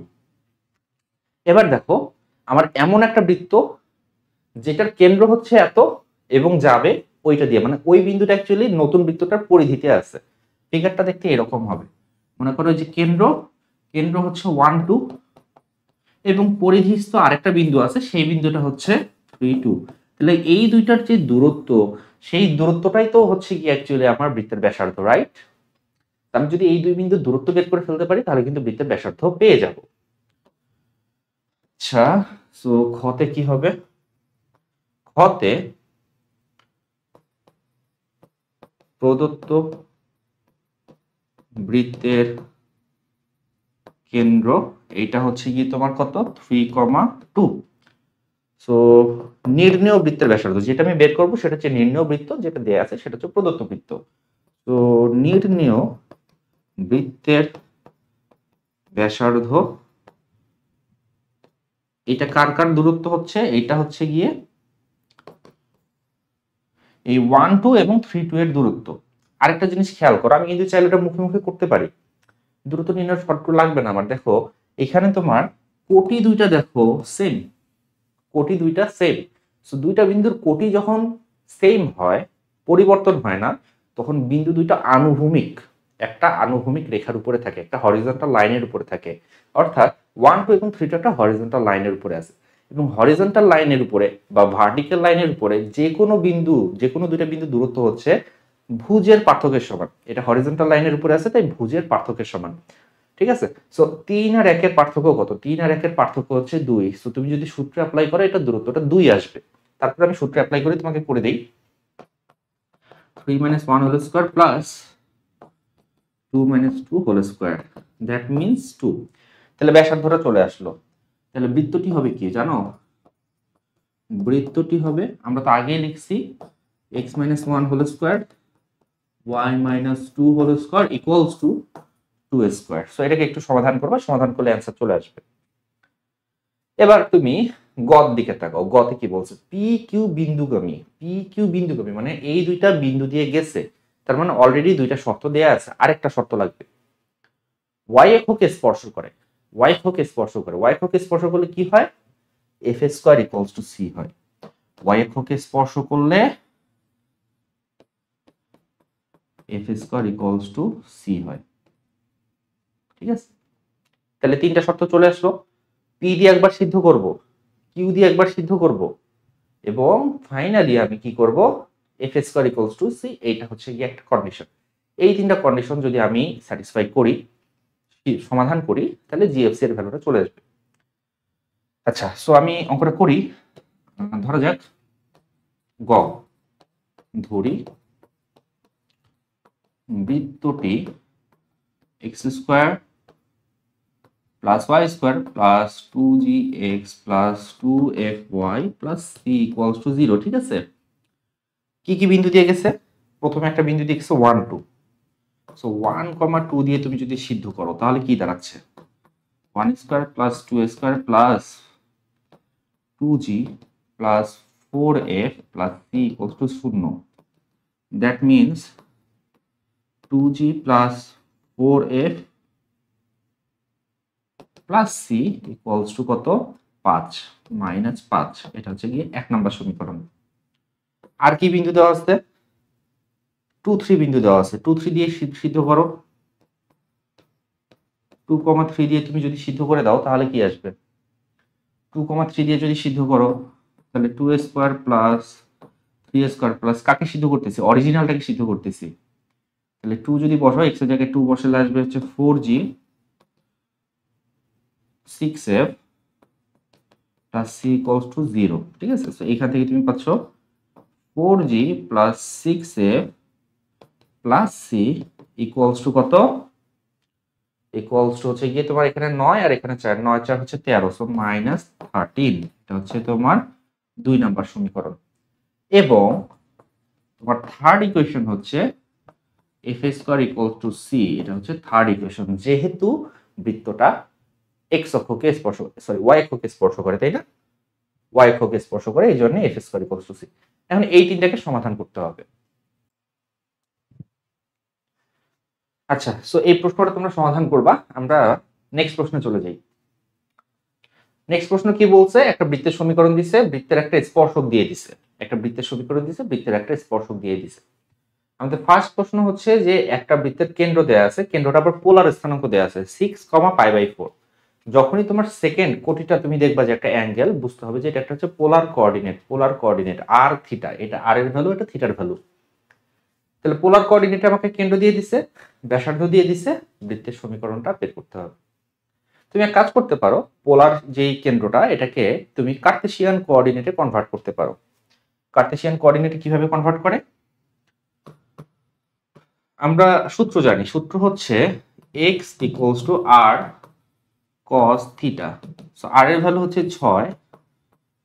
এবার দেখো আমার এমন একটা বৃত্ত যেটার কেন্দ্র হচ্ছে এত এবং যাবে ওইটা দিয়ে, মানে ওই বিন্দুটা অ্যাকচুয়ালি নতুন বৃত্তটার পরিধিতে আছে। ফিগারটা দেখতে এরকম হবে, মনে করো যে কেন্দ্র হচ্ছে 1, 2 এবং পরিধিস্থ আরেকটা বিন্দু আছে, সেই বিন্দুটা হচ্ছে 3, 2। তাহলে এই দুইটার যে দূরত্ব, সেই দূরত্বটাই তো হচ্ছে কি অ্যাকচুয়ালি আমার বৃত্তের ব্যাসার্ধ, রাইট? আমি যদি এই দুই বিন্দুর দূরত্ব বের করে ফেলতে পারি তাহলে কিন্তু বৃত্তের ব্যাসার্ধ পেয়ে যাব। আচ্ছা, সো খতে কি হবে, খতে প্রদত্ত বৃত্তের কেন্দ্র এইটা হচ্ছে কি তোমার কত 3,2। সো নির্ণেয় বৃত্তের ব্যাসার্ধ যেটা আমি বের করব সেটা হচ্ছে নির্ণেয় বৃত্ত, যেটা দেয়া আছে সেটা হচ্ছে প্রদত্ত বৃত্ত। তো নির্ণেয় বৃত্তের ব্যাসার্ধ এটা কার কার দূরত্ব হচ্ছে, এটা হচ্ছে গিয়ে এই 1, 2 এবং 3, 2 এর দূরত্ব। আরেকটা জিনিস খেয়াল করো, আমি কিন্তু চাইলে এটা মুখে মুখে করতে পারি, দূরত্ব নির্ণয়ের শর্টকাট লাগবে না আমার। দেখো এখানে তোমার কোটি দুইটা দেখো সেম, কোটি দুইটা সেম। সো দুইটা বিন্দুর কোটি যখন সেম হয়, পরিবর্তন হয় না, তখন বিন্দু দুইটা আনুভূমিক, একটা আনুভূমিক রেখার উপরে থাকে, একটা হরিজন্টাল লাইনের উপরে থাকে। অর্থাৎ 1, 2 এবং 3 একটা হরিজন্টাল লাইনের উপরে আছে, এবং হরিজন্টাল লাইনের উপরে বা ভার্টিক্যাল লাইনের উপরে যে কোনো বিন্দু, যে কোনো দুইটা বিন্দু দূরত্ব হচ্ছে ভুজের পার্থক্যের সমান। এটা হরিজন্টাল লাইনের উপরে আছে তাই ভুজের পার্থক্যের সমান, ঠিক আছে? সো 3 আর 1 এর পার্থক্য কত, 3 আর 1 এর পার্থক্য হচ্ছে 2। সো তুমি যদি সূত্র অ্যাপ্লাই করো এটা দূরত্বটা 2 আসবে। তারপর আমি সূত্র অ্যাপ্লাই করে তোমাকে করে দেই, 3 - 1 whole square plus 2 - 2 whole square, that means 2। তাহলে ব্যাসার্ধটা চলে আসলো। তাহলে বৃত্তটি হবে কি জানো, বৃত্তটি হবে, আমরা তো আগেই লিখছি x - 1 whole square y - 2 whole square equals to 2 square. So এটাকে একটু সমাধান করবা, সমাধান করলে অ্যান্সার চলে আসবে। এবার তুমি গর দিকে তাকাও, গতে কি বলছে, পি কিউ বিন্দুগামী, পি কিউ বিন্দুগামী মানে এই দুইটা বিন্দু দিয়ে গেছে, তার মানে অলরেডি দুইটা শর্ত দেয়া আছে, আরেকটা শর্ত লাগবে, ওয়াই অক্ষকে স্পর্শ করে, ওয়াই অক্ষকে স্পর্শ করে। ওয়াই অক্ষকে স্পর্শ করলে কি হয়, f square equals to c হয়। ওয়াই অক্ষকে স্পর্শ করলে f square equals to c হয়, ঠিক আছে? তাহলে তিনটা শর্ত চলে আসলো, পি দিয়ে একবার সিদ্ধ করব, কিউ দিয়ে একবার সিদ্ধ করব, এবং ফাইনালি আমি কি করব, f square equals to c, এইটা হচ্ছে গিয়ে একটা কন্ডিশন। এই তিনটা কন্ডিশন যদি আমি স্যাটিসফাই করি, সমাধান করি, তাহলে জিএফসি এর ভ্যালুটা চলে আসবে। আচ্ছা, সো আমি অঙ্কটা করি। ধরা যাক গ, ধরি বৃত্তটি x square plus y square plus 2gx plus 2fy plus c equals to 0, ঠিক আছে? কি কি বিন্দু দিয়ে গেছে, প্রথমে একটা বিন্দু দিয়ে গেছে 1 2, সো 1,2 দিয়ে তুমি যদি সিদ্ধ করো তাহলে কি দাঁড়াচ্ছে 1 square plus 2 square plus 2g plus 4f plus c equals to 0। That means 2g plus 4f plus c equals to কত 5 মাইনাস 5। এটা হচ্ছে গিয়ে 1 নম্বর সমীকরণ। আর কি বিন্দু দেওয়া আছে 2 3 বিন্দু দেওয়া আছে, 2 3 দিয়ে সিদ্ধ করো। 2,3 দিয়ে তুমি যদি সিদ্ধ করে দাও তাহলে কি আসবে 2,3 দিয়ে যদি সিদ্ধ করো তাহলে 2 স্কয়ার প্লাস 3 স্কয়ার প্লাস কাকে সিদ্ধ করতেছি অরিজিনালটাকে সিদ্ধ করতেছি। তাহলে 2 যদি বসাও x এর জায়গায় 2 বসালে আসবে হচ্ছে 4g 6f plus c equals to 0। ঠিক আছে, সো এখান থেকে তুমি পাচ্ছ 4g plus 6f plus c equals to কত ইকুয়ালস টু হচ্ছে গিয়ে তোমার এখানে 9 আর এখানে 4, 9 4 হচ্ছে 13, সো মাইনাস 13। এটা হচ্ছে তোমার 2 নাম্বার সমীকরণ। এবং তোমার থার্ড ইকুয়েশন হচ্ছে f square equals two c, এটা হচ্ছে থার্ড ইকুয়েশন। যেহেতু বৃত্তটা x অক্ষকে স্পর্শ y অক্ষকে স্পর্শ করে, তাই না, y অক্ষকে স্পর্শ করে, এই জন্য f square equals two c। এখন এই তিনটাকে সমাধান করতে হবে। আচ্ছা, সো এই প্রশ্নটা তোমরা সমাধান করবা। আমরা নেক্সট প্রশ্নে চলে যাই। নেক্সট প্রশ্ন কি বলছে, একটা বৃত্তের সমীকরণ দিছে, বৃত্তের একটা স্পর্শক দিয়ে দিছে। একটা বৃত্তের সমীকরণ দিছে, বৃত্তের একটা স্পর্শক দিয়ে দিছে। আমাদের ফার্স্ট প্রশ্ন হচ্ছে যে একটা বৃত্তের কেন্দ্র দেয়া আছে, কেন্দ্রটা আবার পোলার স্থানাঙ্ক দেয়া আছে 6,π/4। যখনই তোমার সেকেন্ড কোটিটা তুমি দেখবা যে একটা অ্যাঙ্গেল, বুঝতে হবে যে এটা একটা হচ্ছে পোলার কোঅর্ডিনেট আর থিটা, এটা আর এর ভ্যালু, এটা থিটার ভ্যালু। তাহলে পোলার কোঅর্ডিনেটে আমাকে কেন্দ্র দিয়ে দিছে, ব্যাসার্ধ দিয়ে দিছে, বৃত্তের সমীকরণটা বের করতে হবে। তুমি এক কাজ করতে পারো, পোলার যেই কেন্দ্রটা এটাকে তুমি কার্টেসিয়ান কোঅর্ডিনেটে কনভার্ট করতে পারো। কার্টেসিয়ান কোঅর্ডিনেটে কিভাবে কনভার্ট করে, আমরা সূত্র জানি, সূত্র হচ্ছে x equals to r cos theta. So r এর ভ্যালু হচ্ছে 6,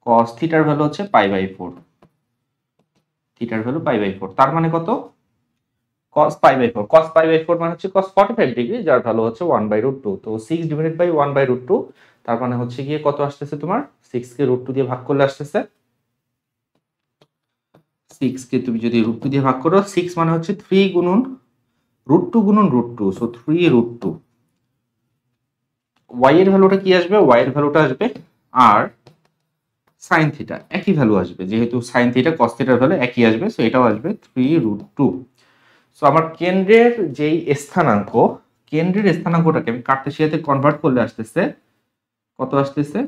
cos থিটার ভ্যালু হচ্ছে π/4, থিটার ভ্যালু π/4। তার মানে কত cos π/4, cos π/4 মানে হচ্ছে cos 45 ডিগ্রি, যার ভ্যালু হচ্ছে 1/√2। তো 6 ডিভাইডেড বাই 1/√2, তার মানে হচ্ছে গিয়ে কত আসতেছে তোমার 6 কে √2 দিয়ে ভাগ করলে আসতেছে, 6 কে তুমি যদি √2 দিয়ে ভাগ করো, 6 মানে হচ্ছে 3 গুণন √2 গুণন √2, সো 3√2। y এর ভ্যালুটা কি আসবে, y এর ভ্যালুটা আসবে r sin থিটা, একই ভ্যালু আসবে, যেহেতু sin থিটা cos থিটার ভ্যালু একই আসবে, সো এটাও আসবে 3√2। সো আমার কেন্দ্রের যেই স্থানাঙ্ক, কেন্দ্রের স্থানাঙ্কটাকে আমি কার্টেসিয়াতে কনভার্ট করলে আসতেছে কত আসতেছে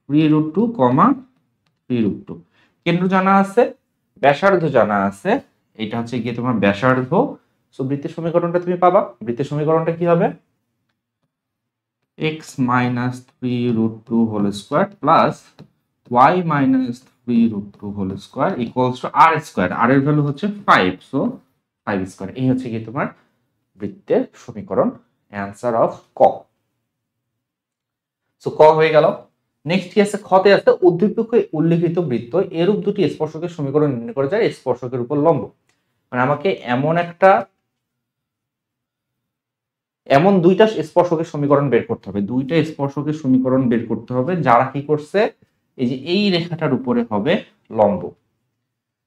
3√2, 3√2। কেন্দ্র জানা আছে, ব্যাসার্ধ জানা আছে, এটা হচ্ছে গিয়ে তোমার ব্যাসার্ধ। সো বৃত্তের সমীকরণটা তুমি পাবা। বৃত্তের সমীকরণটা কি হবে, x minus 3√2 whole square plus y minus 3√2 whole square equals to r square, r এর ভ্যালু হচ্ছে 5, সো 5 স্কয়ার। এই হচ্ছে কি তোমার বৃত্তের সমীকরণ, অ্যানসার অফ ক। সো ক হয়ে গেল। নেক্সট কি আছে, খতে আছে উদ্দীপকে উল্লেখিত বৃত্ত এরূপ দুটি স্পর্শকের সমীকরণ নির্ণয় করা যায় স্পর্শকের উপর লম্ব। মানে আমাকে এমন দুইটা স্পর্শকের সমীকরণ বের করতে হবে, দুইটা স্পর্শকের সমীকরণ বের করতে হবে যারা কি করছে, এই যে এই রেখাটার উপরে হবে লম্ব।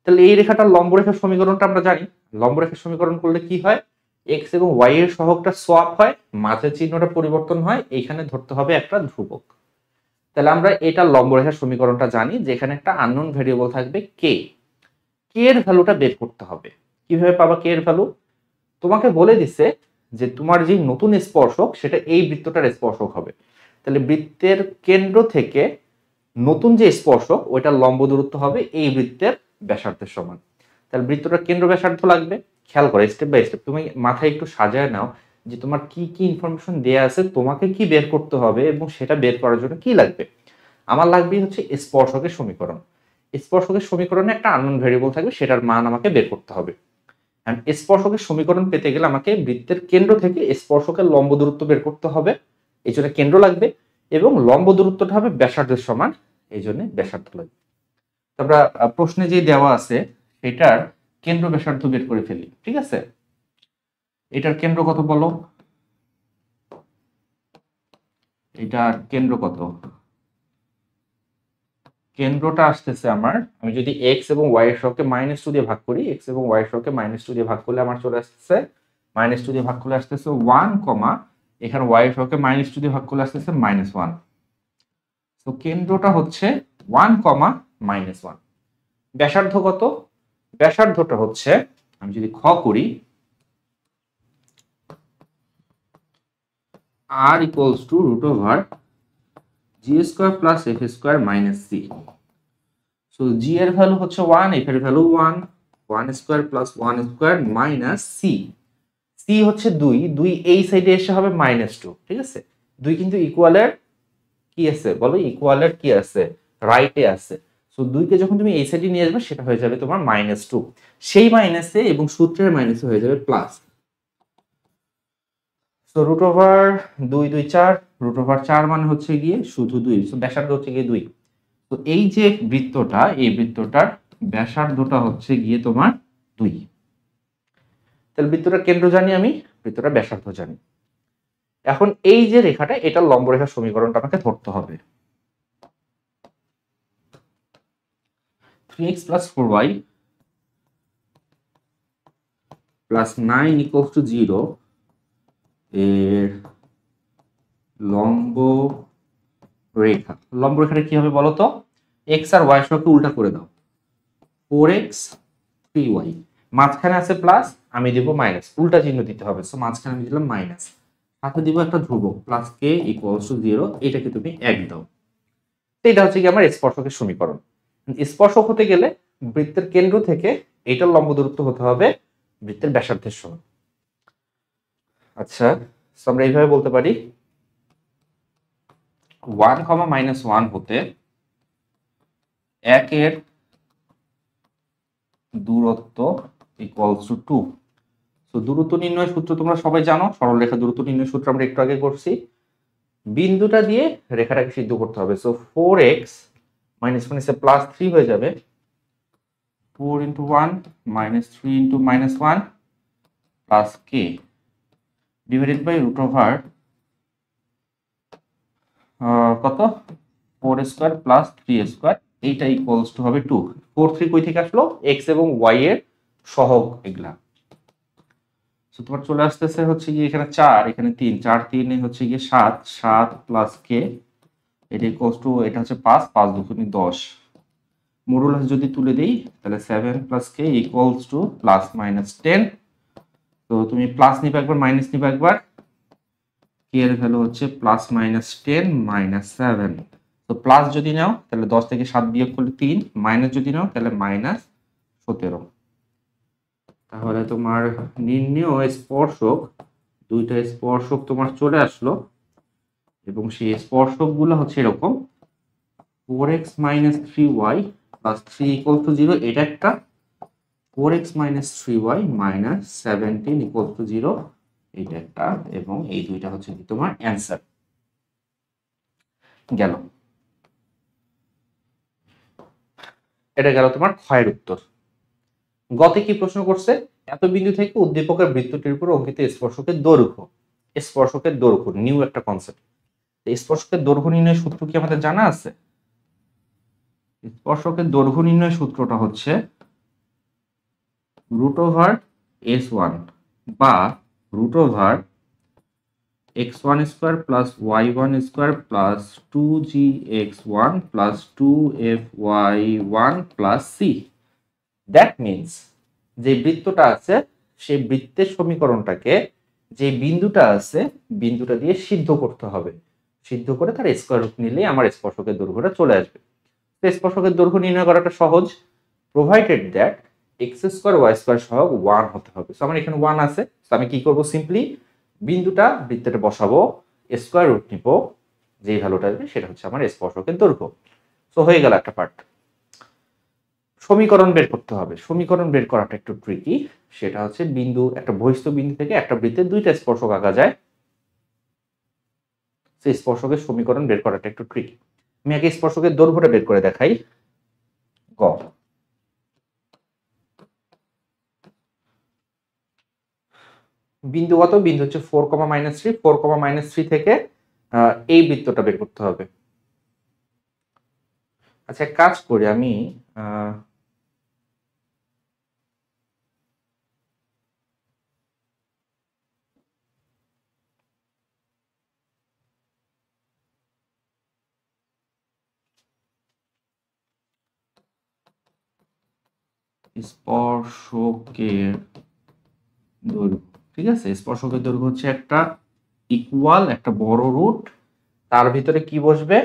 তাহলে এই রেখাটার লম্ব রেখার সমীকরণটা আমরা জানি, লম্ব রেখার সমীকরণ করলে কি হয়, x এবং y এর সহগটা সোয়াপ হয়, মাঝের চিহ্নটা পরিবর্তন হয়, এইখানে ধরতে হবে একটা ধ্রুবক। তাহলে আমরা এটা লম্ব রেখার সমীকরণটা জানি, যেখানে একটা আননোন ভেরিয়েবল থাকবে k, k এর ভ্যালুটা বের করতে হবে। কিভাবে পাবা k এর ভ্যালু, তোমাকে বলে দিছে যে তোমার যে নতুন স্পর্শক সেটা এই বৃত্তটার স্পর্শক হবে। তাহলে বৃত্তের কেন্দ্র থেকে নতুন যে স্পর্শক ওইটার লম্ব দূরত্ব হবে এই বৃত্তের ব্যাসার্ধের সমান। তাহলে বৃত্তটার কেন্দ্র ব্যাসার্ধ লাগবে। খেয়াল করো স্টেপ বাই স্টেপ, তুমি মাথায় একটু সাজায় নাও যে তোমার কি কি ইনফরমেশন দেয়া আছে, তোমাকে কি বের করতে হবে এবং সেটা বের করার জন্য কি লাগবে। আমার লাগবে হচ্ছে স্পর্শকের সমীকরণ। স্পর্শকের সমীকরণে একটা আননোন ভেরিয়েবল থাকবে, সেটার মান আমাকে বের করতে হবে। স্পর্শকের সমীকরণ পেতে গেলে আমাকে বৃত্তের কেন্দ্র থেকে স্পর্শকের লম্ব দূরত্ব বের করতে হবে, এই জন্য কেন্দ্র লাগবে, এবং লম্ব দূরত্বটা হবে ব্যাসার্ধের সমান, এই জন্য ব্যাসার্ধ লাগবে। তারপর প্রশ্নে যে দেওয়া আছে সেটার কেন্দ্র ব্যাসার্ধ বের করে ফেলি। ঠিক আছে, এটার কেন্দ্র কত বলো? এটার কেন্দ্র কত? কেন্দ্রটা আসতেছে আমার, আমি যদি এক্স এবং ওয়াই এর সহগকে -2 দিয়ে ভাগ করি, এক্স এবং ওয়াই এর সহগকে -2 দিয়ে ভাগ করলে আমার চলে আসতেছে -2 দিয়ে ভাগ করলে আসতেছে 1, এখানে ওয়াই এর সহগকে -2 দিয়ে ভাগ করলে আসতেছে -1। তো কেন্দ্রটা হচ্ছে 1, -1। ব্যাসার্ধ কত? ব্যাসার্ধটা হচ্ছে, আমি যদি খ করি, r equals to √g² + f² - c। So g এর ভ্যালু হচ্ছে 1, f এর ভ্যালু 1, 1² + 1² - c। c হচ্ছে 2, 2 এই সাইডে এসে হবে -2। ঠিক আছে, 2 কিন্তু ইকুয়ালের কি আছে বলো? ইকুয়ালের কি আছে? রাইটে আছে। সো 2 কে যখন তুমি এই সাইডে নিয়ে আসবে সেটা হয়ে যাবে তোমার -2। সেই মাইনাসে এবং সূত্রের মাইনাসে হয়ে যাবে প্লাস। সো √2 2 4, √4 মানে হচ্ছে গিয়ে শুধু 2। সো ব্যাসার্ধ হচ্ছে গিয়ে 2। তো এই যে বৃত্তটা, এই বৃত্তটার ব্যাসার্ধটা হচ্ছে গিয়ে তোমার 2। তাহলে বৃত্তটার কেন্দ্র জানি আমি, বৃত্তটার ব্যাসার্ধ জানি। এখন এই যে রেখাটা, এটা লম্ব রেখার সমীকরণটা আমাকে ধরতে হবে। 3x + 4y + 9 = 0 এর লম্ব রেখা। লম্ব রেখাটা কি হবে বলো তো? x আর y সহগকে উল্টা করে দাও, 4x 3y, মাঝখানে আছে প্লাস, আমি দিব মাইনাস, উল্টা চিহ্ন দিতে হবে। সো মাঝখানে আমি দিলাম মাইনাস, সাথে দিব একটা ধ্রুবক প্লাস k = 0, এটাকে তুমি 1 দাও। এটা হচ্ছে কি আমার স্পর্শকের সমীকরণ। স্পর্শক হতে গেলে বৃত্তের কেন্দ্র থেকে এটার লম্ব দূরত্ব হতে হবে বৃত্তের ব্যাসার্ধের সমান। আচ্ছা, আমরা এইভাবে বলতে পারি 1, -1 হতে 1 এর দূরত্ব = 2। তো দূরত্ব নির্ণয়ের সূত্র তোমরা সবাই জানো, সরলরেখা দূরত্ব নির্ণয়ের সূত্র আমরা একটু আগে করছি। বিন্দুটা দিয়ে রেখাটাকে সিদ্ধ করতে হবে। সো 4x -1 এসে +3 হয়ে যাবে, 4 × 1 -3 × -1 প্লাস k ডিভাইডেড বাই কত 4² + 3² এইটা ইকুয়ালস টু হবে 2। 4 3 কই থেকে আসলো? x এবং y এর সহগ এগুলা। সো তোমার চলে আসতেছে হচ্ছে কি এখানে 4, এখানে 3, 4 3 হচ্ছে গিয়ে 7, 7 প্লাস k, এটা ইকুয়ালস টু, এটা হচ্ছে 5, 5 2 10। মডুলাস যদি তুলে দেই তাহলে 7 + k ইকুয়ালস টু +-10। তো তুমি প্লাস নিবে একবার, মাইনাস নিবে একবার, k এর ভ্যালু হচ্ছে +-10 -7। তো প্লাস যদি নাও তাহলে 10 থেকে 7 বিয়োগ করলে 3, মাইনাস যদি নাও তাহলে -17। তাহলে তোমার নির্ণেয় স্পর্শক, দুইটা স্পর্শক তোমার চলে আসলো, এবং সেই স্পর্শকগুলো হচ্ছে এরকম 4x - 3y + 3 = 0, এটা একটা, 4x - 3y - 17 = 0, এটা একটা, এবং এই দুইটা হচ্ছে কি তোমার অ্যান্সার গেল। এটা গেল তোমার ক্ষয়ের উত্তর। গতে কি প্রশ্ন করছে? এত বিন্দু থেকে উদ্দীপকের বৃত্তটির উপর অঙ্কিত স্পর্শকের দৈর্ঘ্য। স্পর্শকের দৈর্ঘ্য নিউ একটা কনসেপ্ট। স্পর্শকের দৈর্ঘ্য নির্ণয়ের সূত্র কি আমাদের জানা আছে? স্পর্শকের দৈর্ঘ্য নির্ণয়ের সূত্রটা হচ্ছে √S1 বা √x1² + y1² + 2gx1 + 2fy1 + c। That means যে বৃত্তটা আছে সেই বৃত্তের সমীকরণটাকে, যে বিন্দুটা আছে বিন্দুটা দিয়ে সিদ্ধ করতে হবে। সিদ্ধ করে তার স্কয়ার রুট নিলেই আমার স্পর্শকের দৈর্ঘ্যটা চলে আসবে। তো স্পর্শকের দৈর্ঘ্য নির্ণয় করাটা সহজ, প্রোভাইডেড দ্যাট x² y² সহগ 1 হতে হবে। সো আমার এখানে 1 আছে, তো আমি কি করব? সিম্পলি বিন্দুটা বৃত্তের বসাবো, স্কয়ার রুট নিব, যেই ভ্যালুটা আসবে সেটা হচ্ছে আমার স্পর্শকের দৈর্ঘ্য। সো হয়ে গেল একটা পার্ট। সমীকরণ বের করতে হবে। সমীকরণ বের করাটা একটু ট্রিকি, সেটা হচ্ছে বিন্দু, একটা বহিস্থ বিন্দু থেকে একটা বৃত্তের দুইটা স্পর্শক আঁকা যায়, সেই স্পর্শকের সমীকরণ বের করাটা একটু ট্রিকি। আমি আগে স্পর্শকের দৈর্ঘ্যটা বের করে দেখাই। গ বিন্দু কত? বিন্দু হচ্ছে 4, -3, 4, থেকে এই বৃত্তটা বের করতে হবে। আচ্ছা, এক কাজ করি আমি, স্পর্শকের দৈর্ঘ্য, ঠিক আছে, স্পর্শকের দৈর্ঘ্য হচ্ছে একটা ইকুয়াল একটা বড় রুট, তার ভিতরে কি বসবে?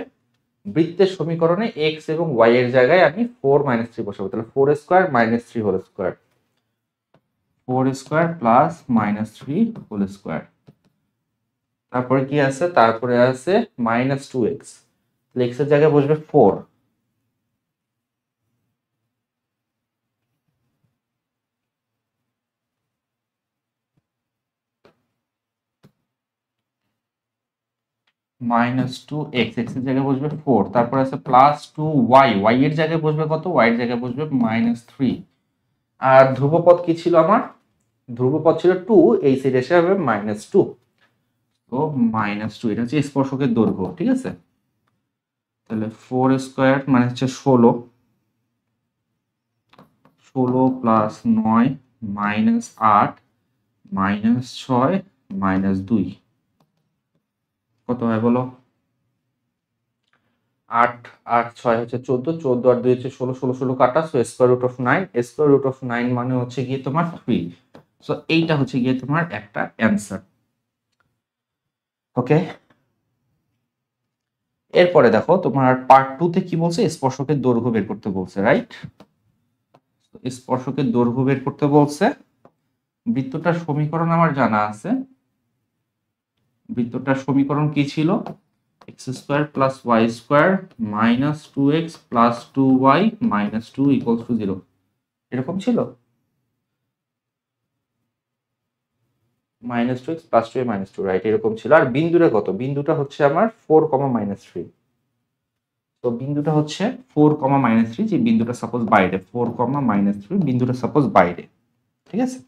বৃত্তের সমীকরণে x এবং y এর জায়গায় আমি 4 - 3 বসাবো, তাহলে 4² - 3 হোল স্কোয়ার, 4² + -3 হোল স্কোয়ার। তারপরে কি আছে? তারপরে আছে -2x, x এর জায়গায় বসবে 4, -2x, x এর জায়গায় বসবে 4, তারপর আছে +2y, y এর জায়গায় বসবে কত? y এর জায়গায় বসবে -3। আর ধ্রুবপদ কি ছিল আমার? ধ্রুবপদ ছিল 2, এই সাইডে এসে হবে -2, তো -2, এটা হচ্ছে স্পর্শকের দৈর্ঘ্য, ঠিক আছে। তাহলে 4² মানে হচ্ছে 16, 16 + 9 -8 -6 -2, কত হয় বলো? 8 8 6 হচ্ছে 14, 14 আর 2 হচ্ছে 16, 16 16 কাটা, সো √9, √9 মানে হচ্ছে গিয়ে তোমার 3। সো এইটা হচ্ছে গিয়ে তোমার একটা অ্যান্সার। ওকে, এরপরে দেখো তোমার পার্ট 2 তে কি বলছে? স্পর্শকের দৈর্ঘ্য বের করতে বলছে, রাইট? স্পর্শকের দৈর্ঘ্য বের করতে বলছে। বৃত্তটার সমীকরণ আমার জানা আছে। বৃত্তটার সমীকরণ কি ছিল? x² + y² - 2x + 2y - 2 = 0, এরকম ছিল। -2x + 2y - 2, রাইট, এরকম ছিল। আর বিন্দুটা কত? বিন্দুটা হচ্ছে আমার 4, -3। তো বিন্দুটা হচ্ছে 4, -3, যে বিন্দুটা সাপোজ বাইরে, 4, -3 বিন্দুটা সাপোজ বাইরে, ঠিক আছে।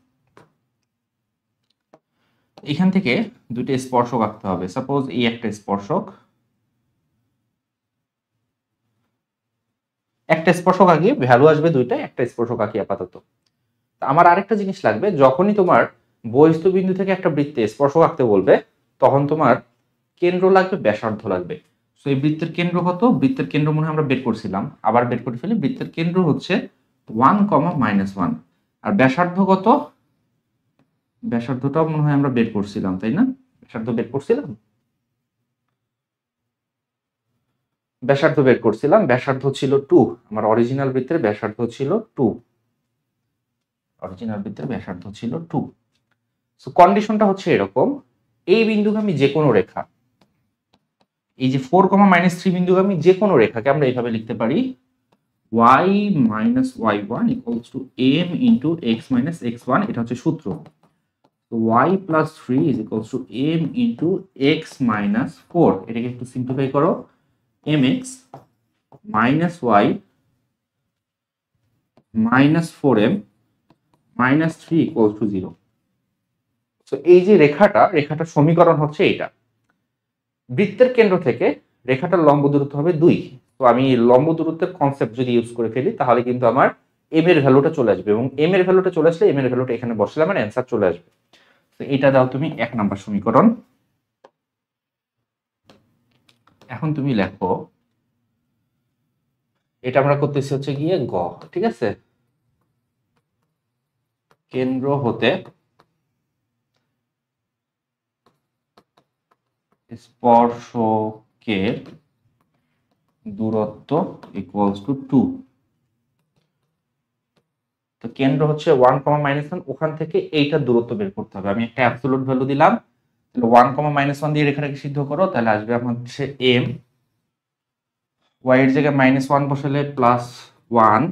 এখান থেকে দুইটা স্পর্শক আঁকতে হবে। সাপোজ এই একটা স্পর্শক, একটা স্পর্শক আঁকি, ভ্যালু আসবে দুইটা, একটা স্পর্শক আঁকি আপাতত। আমার আরেকটা জিনিস লাগবে, যখনই তোমার বহিস্থ বিন্দু থেকে একটা বৃত্তে স্পর্শক আঁকতে বলবে, তখন তোমার কেন্দ্র লাগবে, ব্যাসার্ধ লাগবে। তো এই বৃত্তের কেন্দ্র কত? বৃত্তের কেন্দ্র মনে হয় আমরা বের করছিলাম, আবার বের করে ফেলি। বৃত্তের কেন্দ্র হচ্ছে 1, -1, আর ব্যাসার্ধ কত? ব্যাসার্ধটাও মনে হয় আমরা বের করছিলাম, তাই না? ব্যাসার্ধ বের করছিলাম, ব্যাসার্ধ বের করছিলাম, ব্যাসার্ধ ছিল 2, আমার অরিজিনাল বৃত্তের ব্যাসার্ধ ছিল 2, অরিজিনাল বৃত্তের ব্যাসার্ধ ছিল 2। সো কন্ডিশনটা হচ্ছে এরকম, এই বিন্দুগামী যে কোনো রেখা, এই যে 4, -3 বিন্দুগামী যে কোনো রেখাকে আমরা এইভাবে লিখতে পারি, y - y1 = m × x - x1, এটা হচ্ছে সূত্র। তো y + 3 = m × x - 4, এটাকে একটু সিম্পলিফাই করো, mx - y - 4m - 3 = 0। তো এই যে রেখাটার সমীকরণ হচ্ছে এটা। বৃত্তের কেন্দ্র থেকে রেখাটার লম্ব দূরত্ব হবে 2। তো আমি লম্ব দূরত্বের কনসেপ্ট যদি ইউজ করে ফেলি, তাহলে কিন্তু আমার এম এর ভ্যালুটা চলে আসবে, এবং এম এর ভ্যালুটা চলে আসলে এম এর ভ্যালুটা এখানে বসলে আমার অ্যান্সার চলে আসবে। তো এটা দাও তুমি 1 নাম্বার সমীকরণ। এখন তুমি লেখো, এটা আমরা করতেছি হচ্ছে গিয়ে গ, ঠিক আছে। কেন্দ্র হতে স্পর্শকের দূরত্ব = 2। তো কেন্দ্র হচ্ছে 1, -1, ওখান থেকে এইটার দূরত্ব বের করতে হবে। আমি একটা অ্যাবসলিউট ভ্যালু দিলাম, তাহলে 1, -1 দিয়ে রেখাটাকে সিদ্ধ করো, তাহলে আসবে আমার হচ্ছে m, y এর জায়গায় -1 বসালে +1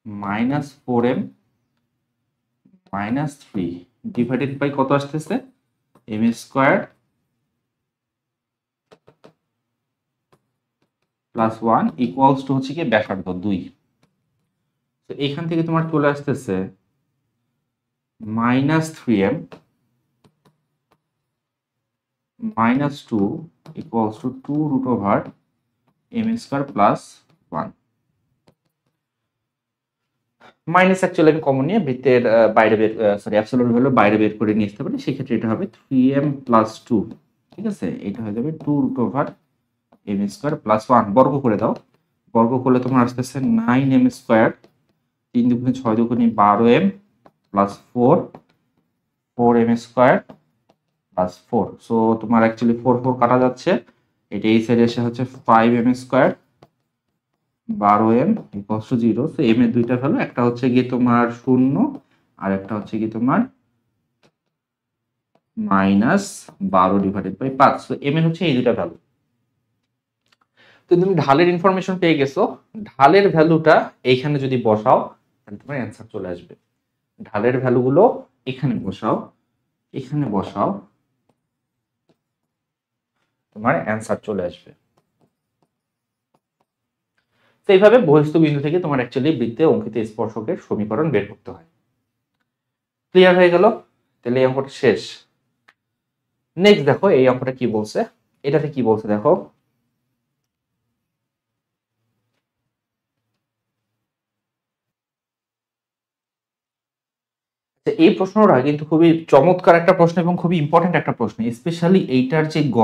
-4m -3 ডিভাইডেড বাই কত আসতেছে? m² +1 = হচ্ছে কি ব্যাসার্ধ 2। তো এখান থেকে তোমার চলে আসতেছে -3m -2 equals to 2√m² plus 1 minus actually আমি কমন নিয়ে বৃত্তের বাইরে বের সরি অ্যাবসলিউট ভ্যালু বাইরে বের করে নিয়ে আসতে পারি, সেক্ষেত্রে এটা হবে 3m + 2, ঠিক আছে, এটা হয়ে যাবে 2√m² plus 1 বর্গ করে দাও, বর্গ করলে তোমার আসতেছে 9m², 3 দুগুণে 6 দুগুণে 12m plus 4 4m² plus 4, so তোমার অ্যাকচুয়ালি 4 4 কাটা যাচ্ছে, এটা এই সাইডে এসে হচ্ছে 5m², 12m equals to 0, so m এর দুইটা ভ্যালু, একটা হচ্ছে গিয়ে তোমার 0 আর একটা হচ্ছে গিয়ে তোমার -12/5, সো m এর হচ্ছে এই দুইটা ভ্যালু। তো তুমি ঢালের ইনফরমেশন পেয়ে গেছো, ঢালের ভ্যালুটা এইখানে যদি বসাও তাহলে তোমার অ্যান্সার চলে আসবে। ঢালের ভ্যালুগুলো এখানে বসাও, এখানে বসাও, তোমার অ্যান্সার চলে আসবে। তো এইভাবে বহিস্থ বিন্দু থেকে তোমার অ্যাকচুয়ালি বৃত্তে অঙ্কিত স্পর্শকের সমীকরণ বের করতে হয়। ক্লিয়ার হয়ে গেল? তাহলে এই অঙ্কটা শেষ। নেক্সট দেখো এই অঙ্কটা কি বলছে, এটাতে কি বলছে দেখো। এই প্রশ্নটা কিন্তু খুবই চমৎকার একটা প্রশ্ন এবং খুবই ইম্পর্টেন্ট একটা প্রশ্ন, স্পেশালি এইটার যে গ,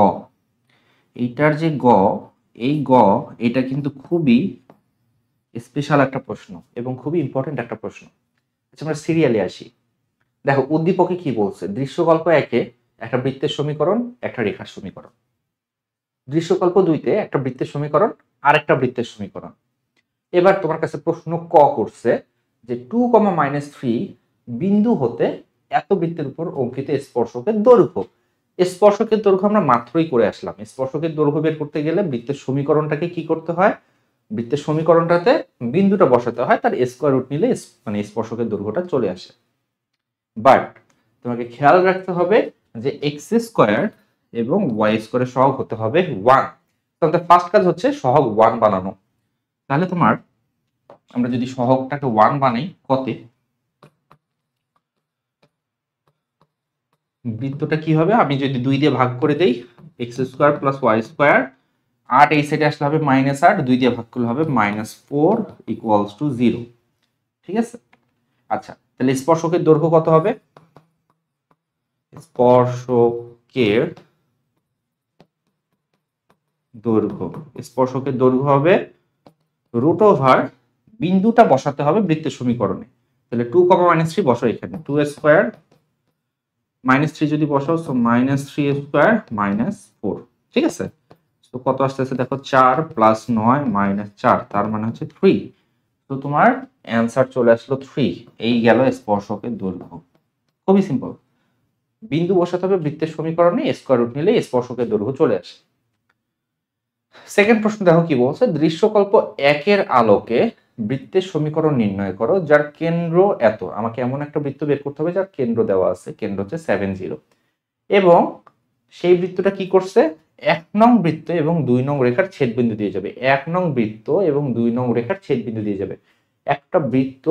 এইটার যে গ, এই গ এটা কিন্তু খুবই স্পেশাল একটা প্রশ্ন এবং খুবই ইম্পর্টেন্ট একটা প্রশ্ন। আচ্ছা আমরা সিরিয়ালে আসি। দেখো উদ্দীপকে কি বলছে, দৃশ্যকল্প 1-এ একটা বৃত্তের সমীকরণ, একটা রেখার সমীকরণ। দৃশ্যকল্প 2-তে একটা বৃত্তের সমীকরণ আর একটা বৃত্তের সমীকরণ। এবার তোমার কাছে প্রশ্ন ক করছে যে 2, বিন্দু হতে এত বৃত্তের উপর অঙ্কিত স্পর্শকের দৈর্ঘ্য। স্পর্শকের দৈর্ঘ্য আমরা মাত্রই করে আসলাম। স্পর্শকের দৈর্ঘ্য বের করতে গেলে বৃত্তের সমীকরণটাকে কি করতে হয়, বৃত্তের সমীকরণটাতে বিন্দুটা বসাতে হয়, তার স্কয়ার রুট নিলে মানে স্পর্শকের দৈর্ঘ্যটা চলে আসে। বাট তোমাকে খেয়াল রাখতে হবে যে x² এবং y² সহগ হতে হবে 1। তাহলে ফার্স্ট কাজ হচ্ছে সহগ 1 বানানো। তাহলে তোমার আমরা যদি সহগটাকে 1 বানাই কতে, বৃত্তটা কি হবে, আমি যদি 2 দিয়ে ভাগ করে দেই x² + y², 8 এই সাইডে আসলে হবে -8, 2 দিয়ে ভাগ করলে হবে -4 = 0, ঠিক আছে। আচ্ছা তাহলে স্পর্শকের দৈর্ঘ্য কত হবে, স্পর্শকের দৈর্ঘ্য, স্পর্শকের দৈর্ঘ্য হবে √ বিন্দুটা বসাতে হবে বৃত্তের সমীকরণে। তাহলে 2, -3 বসাও এখানে, 2² -3 যদি বসাও সো -3² -4, ঠিক আছে। তো কত আসতেছে দেখো, 4 + 9 - 4, তার মানে হচ্ছে 3। তো তোমার অ্যান্সার চলে আসলো 3। এই গেল স্পর্শকের দৈর্ঘ্য। খুবই সিম্পল, বিন্দু বসাতে হবে বৃত্তের সমীকরণে, স্কয়ার রুট নিলে স্পর্শকের দৈর্ঘ্য চলে আসে। সেকেন্ড প্রশ্ন দেখো কি বলছে, দৃশ্যকল্প 1-এর আলোকে বৃত্তের সমীকরণ নির্ণয় করো যার কেন্দ্র এত। আমাকে এমন একটা বৃত্ত বের করতে হবে যার কেন্দ্র দেওয়া আছে, কেন্দ্র হচ্ছে 70, এবং সেই বৃত্তটা কি করছে, 1 নং বৃত্ত এবং 2 নং রেখার ছেদবিন্দু দিয়ে যাবে। 1 নং বৃত্ত এবং 2 নং রেখার ছেদবিন্দু দিয়ে যাবে। একটা বৃত্ত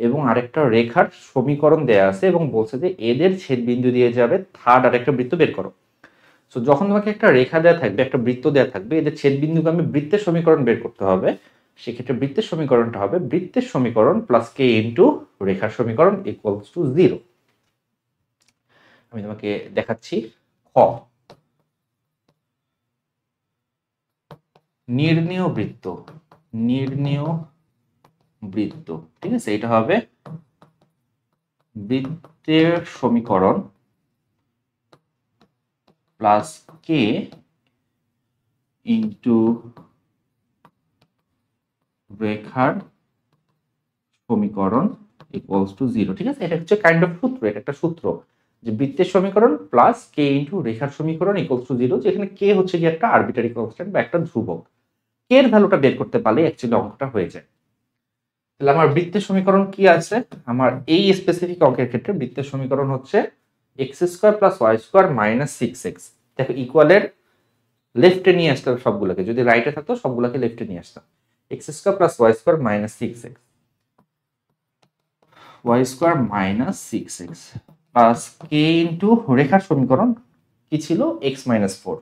এবং আরেকটা রেখার সমীকরণ দেয়া আছে এবং বলছে যে এদের ছেদবিন্দু দিয়ে যাবে থার্ড আরেকটা বৃত্ত বের করো। সো যখন তোমাকে একটা রেখা দেয়া থাকবে, একটা বৃত্ত দেয়া থাকবে, এদের ছেদবিন্দুগামী বৃত্তের সমীকরণ বের করতে হবে। সেক্ষেত্রে বৃত্তের সমীকরণটা হবে বৃত্তের সমীকরণ প্লাস k ইন্টু রেখার সমীকরণ ইকুয়ালস টু 0। আমি তোমাকে দেখাচ্ছি। খ, নির্ণেয় বৃত্ত, নির্ণেয় বৃত্ত, ঠিক আছে, এটা হবে বৃত্তের সমীকরণ প্লাস k ইন্টু রেখার সমীকরণ ইকুয়ালস টু 0, ঠিক আছে। এটা হচ্ছে কাইন্ড অফ সূত্র, এটা একটা সূত্র যে বৃত্তের সমীকরণ প্লাস k ইন্টু রেখার সমীকরণ ইকুয়ালস টু 0, যেখানে k হচ্ছে কি একটা আরবিটারি কনস্ট্যান্ট বা একটা ধ্রুবক। k এর ভ্যালুটা বের করতে পারলে অ্যাকচুয়ালি অঙ্কটা হয়ে যায়। তাহলে আমার বৃত্তের সমীকরণ কি আছে, আমার এই স্পেসিফিক অঙ্কের ক্ষেত্রে বৃত্তের সমীকরণ হচ্ছে x² + y² - 6x। দেখো ইকুয়ালের লেফটে নিয়ে আসতাম সবগুলোকে, যদি রাইটে থাকতো সবগুলোকে লেফটে নিয়ে আসতাম। x² + y² - 6x y square minus 6x plus k into রেখার সমীকরণ কি ছিল x-4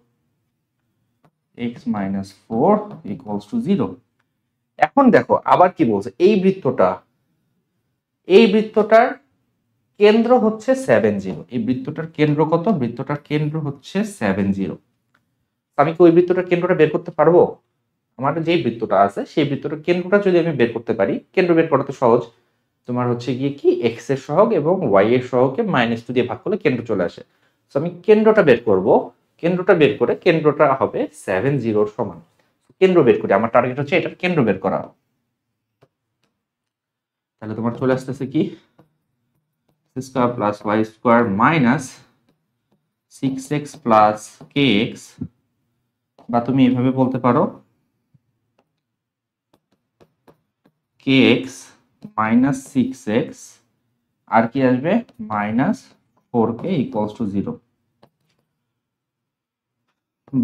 x-4 ইকুয়ালস টু 0। এখন দেখো আবার কি বলছে, এই বৃত্তটার কেন্দ্র হচ্ছে 7 0। এই বৃত্তটার কেন্দ্র কত? বৃত্তটার কেন্দ্র হচ্ছে 7 0। আমি কি ওই বৃত্তটার কেন্দ্রটা বের করতে পারবো? আমার যে বৃত্তটা আছে সেই বৃত্তটার কেন্দ্রটা যদি আমি বের করতে পারি, কেন্দ্র বের করা তো সহজ। তোমার হচ্ছে গিয়ে কি এক্স এর সহগ এবং ওয়াই এর সহগকে -2 দিয়ে ভাগ করলে কেন্দ্র চলে আসে। তো আমি কেন্দ্রটা বের করব, কেন্দ্রটা বের করে কেন্দ্রটা হবে 7 0 সমান। কেন্দ্র বের করি, আমার টার্গেট হচ্ছে এটার কেন্দ্র বের করা। তাহলে তোমার চলে আসতেছে কি square plus y square minus 6x plus kx, বা তুমি এভাবে বলতে পারো kx মাইনাস 6x আর কি আসবে মাইনাস 4k ইকুয়ালস টু 0,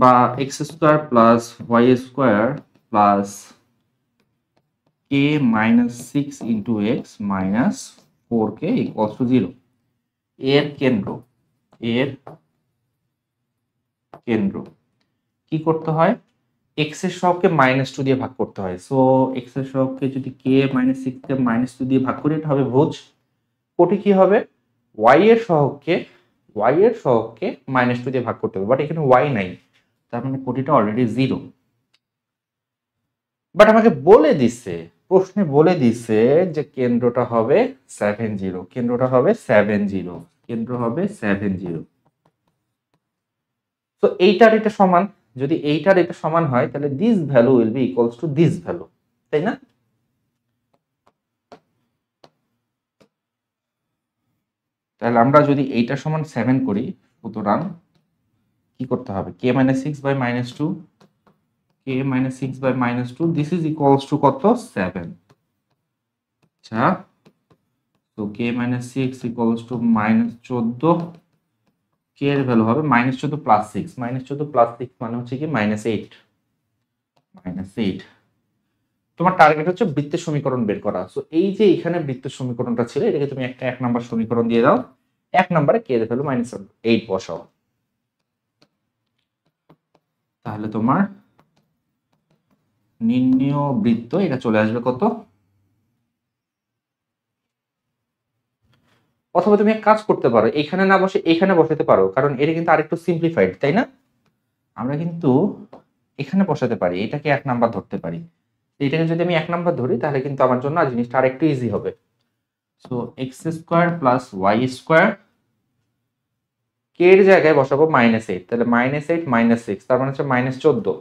বা x square plus y square plus k minus 6 into x minus 4k equals to 0। এর কেন্দ্র কি করতে হয়? এক্স এর সহগকে -2 দিয়ে ভাগ করতে হয়। সো এক্স এর সহগকে যদি কে মাইনাস 6 কে -2 দিয়ে ভাগ করি এটা হবে ভুজ। কোটি কি হবে? ওয়াই এর সহগকে -2 দিয়ে ভাগ করতে হবে, বাট এখানে ওয়াই নাই, তার মানে কোটিটা অলরেডি 0। বাট আমাকে বলে দিছে, প্রশ্নে বলে দিছে যে কেন্দ্রটা হবে 7 0, কেন্দ্র হবে 7 0। তো এইটার এটা সমান, যদি এইটার এটা সমান হয় তাহলে this value will be equals to this value, তাই না? তাহলে আমরা যদি এইটা সমান 7 করি, সুতরাং কি করতে হবে? k - 6 by -2, k - 6 by -2 this is equals to কত? 7। আচ্ছা, তো k - 6 ইকুয়ালস টু -14, k এর ভ্যালু হবে -14 প্লাস 6, -14 প্লাস 6 মানে হচ্ছে কি -8। তোমার টার্গেট হচ্ছে বৃত্তের সমীকরণ বের করা। সো এই যে এখানে বৃত্তের সমীকরণটা ছিল, এটাকে তুমি একটা 1 নাম্বার সমীকরণ দিয়ে দাও, 1 নম্বরে k এর ভ্যালু -8 বসাও, তাহলে তোমার নির্ণেয় বৃত্ত এটা চলে আসবে কত? অথবা তুমি এক কাজ করতে পারো, এখানে না বসে এখানে বসাতে পারো, কারণ এটা কিন্তু আরেকটু সিম্পলিফাইড, তাই না? আমরা কিন্তু এখানে বসাতে পারি, এটাকে 1 নাম্বার ধরতে পারি। এটাকে যদি আমি 1 নাম্বার ধরি তাহলে কিন্তু আমার জন্য জিনিসটা আরেকটু ইজি হবে। So x square plus y square, k এর জায়গায় বসাবো -8, তাহলে -8 -6 তার মানে হচ্ছে -14,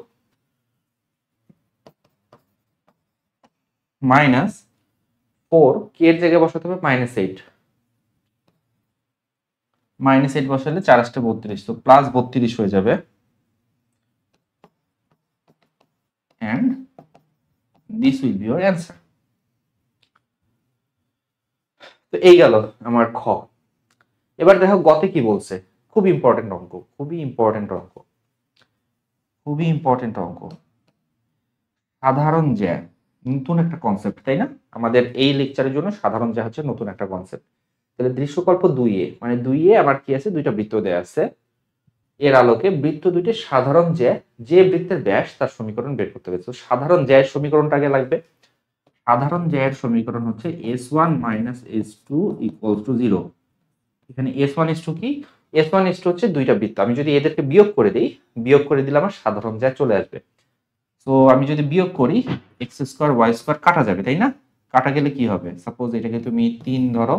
-4 কে এর জায়গায় বসাতে হবে -8, -8 বসালে 4 × 32, তো +32 হয়ে যাবে। and this will be your answer. তো এই গেল আমার খ। এবার দেখো গতে কি বলছে, খুবই ইম্পর্টেন্ট অঙ্ক। সাধারণ জ্যা, নতুন একটা কনসেপ্ট, তাই না? আমাদের এই লেকচারের জন্য সাধারণ জ্যা হচ্ছে নতুন একটা কনসেপ্ট। তাহলে দৃশ্যকল্প 2a, মানে 2a আমার কি আছে? দুইটা বৃত্ত দেয়া আছে, এর আলোকে বৃত্ত দুইটির সাধারণ জ্যা, যে বৃত্তের ব্যাস তার সমীকরণ বের করতে হবে। তো সাধারণ জ্যায়ের সমীকরণটা আগে লাগবে। সাধারণ জ্যায়ের সমীকরণ হচ্ছে s1 - s2 = 0। এখানে s1 s2 কি? s1 s2 হচ্ছে দুইটা বৃত্ত, আমি যদি এদেরকে বিয়োগ করে দিই, বিয়োগ করে দিলে আমার সাধারণ জ্যা চলে আসবে। তো আমি যদি বিয়োগ করি, x² y² কাটা যাবে, তাই না? কাটা গেলে কি হবে? সাপোজ এটাকে তুমি 3 ধরো,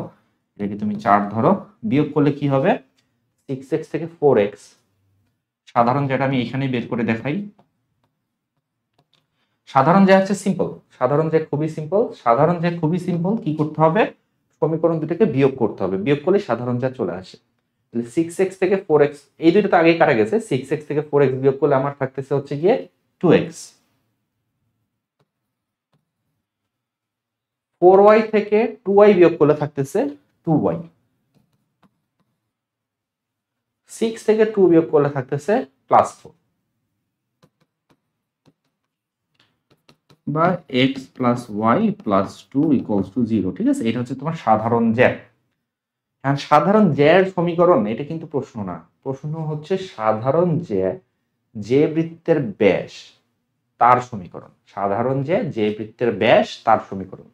এটাকে তুমি 4 ধরো, বিয়োগ করলে কি হবে? 6x থেকে 4x। সাধারণ যেটা আমি এখানেই বের করে দেখাই। সাধারণ যে হচ্ছে সিম্পল, সাধারণ যে খুবই সিম্পল, কি করতে হবে? সমীকরণ দুটোকে বিয়োগ করতে হবে, বিয়োগ করলে সাধারণ যা চলে আসে। তাহলে 6x থেকে 4x, এই দুটো তো আগেই কাটা গেছে, 6x থেকে 4x বিয়োগ করলে আমার থাকতেছে হচ্ছে গিয়ে 2x। 4y থেকে 2y বিয়োগ করলে থাকতেছে 2y। 6 থেকে 2 বিয়োগ করলে থাকতেছে +4। বা x plus y plus two equals to zero. ঠিক আছে, এটা হচ্ছে তোমার সাধারণ জ্যার। কারণ সাধারণ জ্যার সমীকরণ এটা কিন্তু প্রশ্ন না, প্রশ্ন হচ্ছে সাধারণ জ্যা যে বৃত্তের ব্যাস তার সমীকরণ। সাধারণ জ্যা যে বৃত্তের ব্যাস তার সমীকরণ।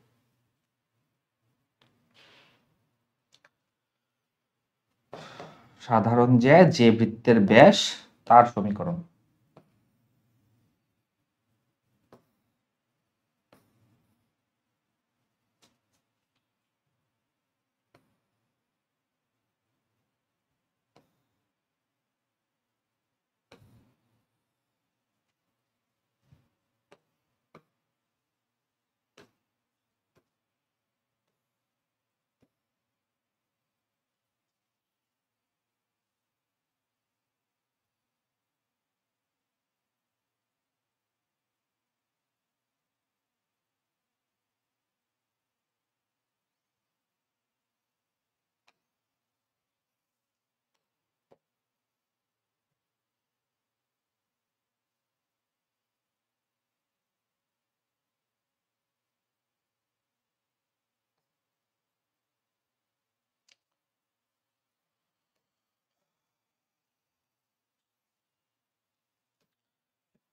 সাধারণ জ্যা যে বৃত্তের ব্যাস তার সমীকরণ।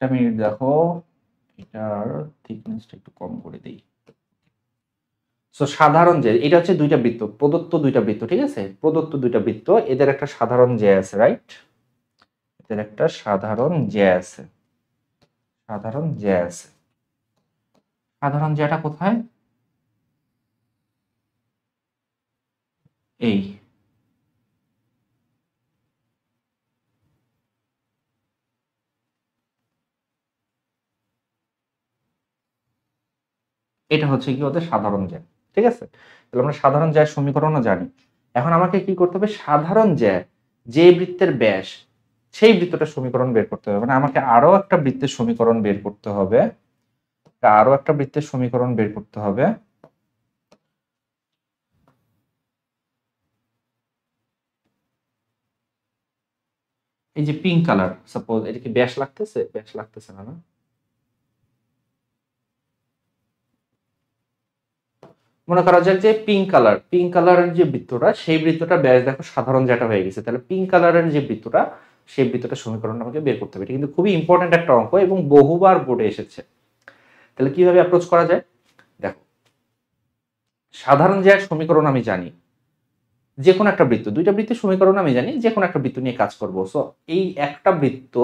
একটা মিনিট দেখো, এটার থিকনেসটা একটু কম করে দিই। সো সাধারণ জ্যা এটা হচ্ছে দুইটা বৃত্ত, প্রদত্ত দুইটা বৃত্ত। ঠিক আছে, প্রদত্ত দুইটা বৃত্ত, এদের একটা সাধারণ জ্যা আছে, রাইট? এদের একটা সাধারণ জ্যা আছে, সাধারণ জ্যা আছে। সাধারণ জ্যাটা কোথায়? এই এটা হচ্ছে কি ওদের সাধারণ জ্যা। ঠিক আছে, তাহলে আমরা সাধারণ জ্যার সমীকরণও জানি। এখন আমাকে কি করতে হবে? সাধারণ জ্যা যে বৃত্তের ব্যাস সেই বৃত্তটার সমীকরণ বের করতে হবে। মানে আমাকে আরো একটা বৃত্তের সমীকরণ বের করতে হবে, আরো একটা বৃত্তের সমীকরণ বের করতে হবে। এই যে পিঙ্ক কালার, সাপোজ এটা কি ব্যাস লাগতেছে? ব্যাস লাগতেছে না, না? মনে করা যাক যে পিঙ্ক কালার, পিঙ্ক কালারের যে বৃত্তটা সেই বৃত্তটা ব্যাস দেখো সাধারণ যেটা হয়ে গেছে, তাহলে পিঙ্ক কালারের যে বৃত্তটা সেই বৃত্তটার সমীকরণ আমাকে বের করতে হবে। এটা কিন্তু খুবই ইম্পর্টেন্ট একটা অঙ্ক এবং বহুবার বোর্ডে এসেছে। তাহলে কিভাবে অ্যাপ্রোচ করা যায়? দেখো, সাধারণ যে সমীকরণ আমি জানি, যে কোনো একটা বৃত্ত, দুইটা বৃত্তের সমীকরণ আমি জানি, যে কোনো একটা বৃত্ত নিয়ে কাজ করব। সো এই একটা বৃত্ত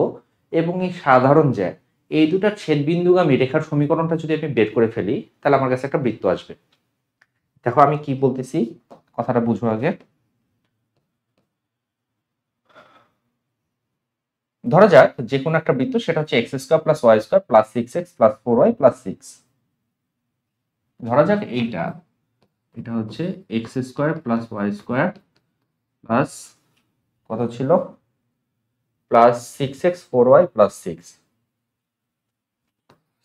এবং এই সাধারণ জ্যা এই দুটা ছেদবিন্দুগামী রেখার সমীকরণটা যদি আমি বের করে ফেলি, তাহলে আমার কাছে একটা বৃত্ত আসবে। দেখো আমি কি বলতেছি, কথাটা বুঝো আগে। ধরা যাক যে কোনো একটা বৃত্ত, সেটা হচ্ছে x square plus y square plus six x plus four y plus six. ধরা যাক এইটা, এটা হচ্ছে x square plus y square plus কত ছিল, plus six x four y plus six,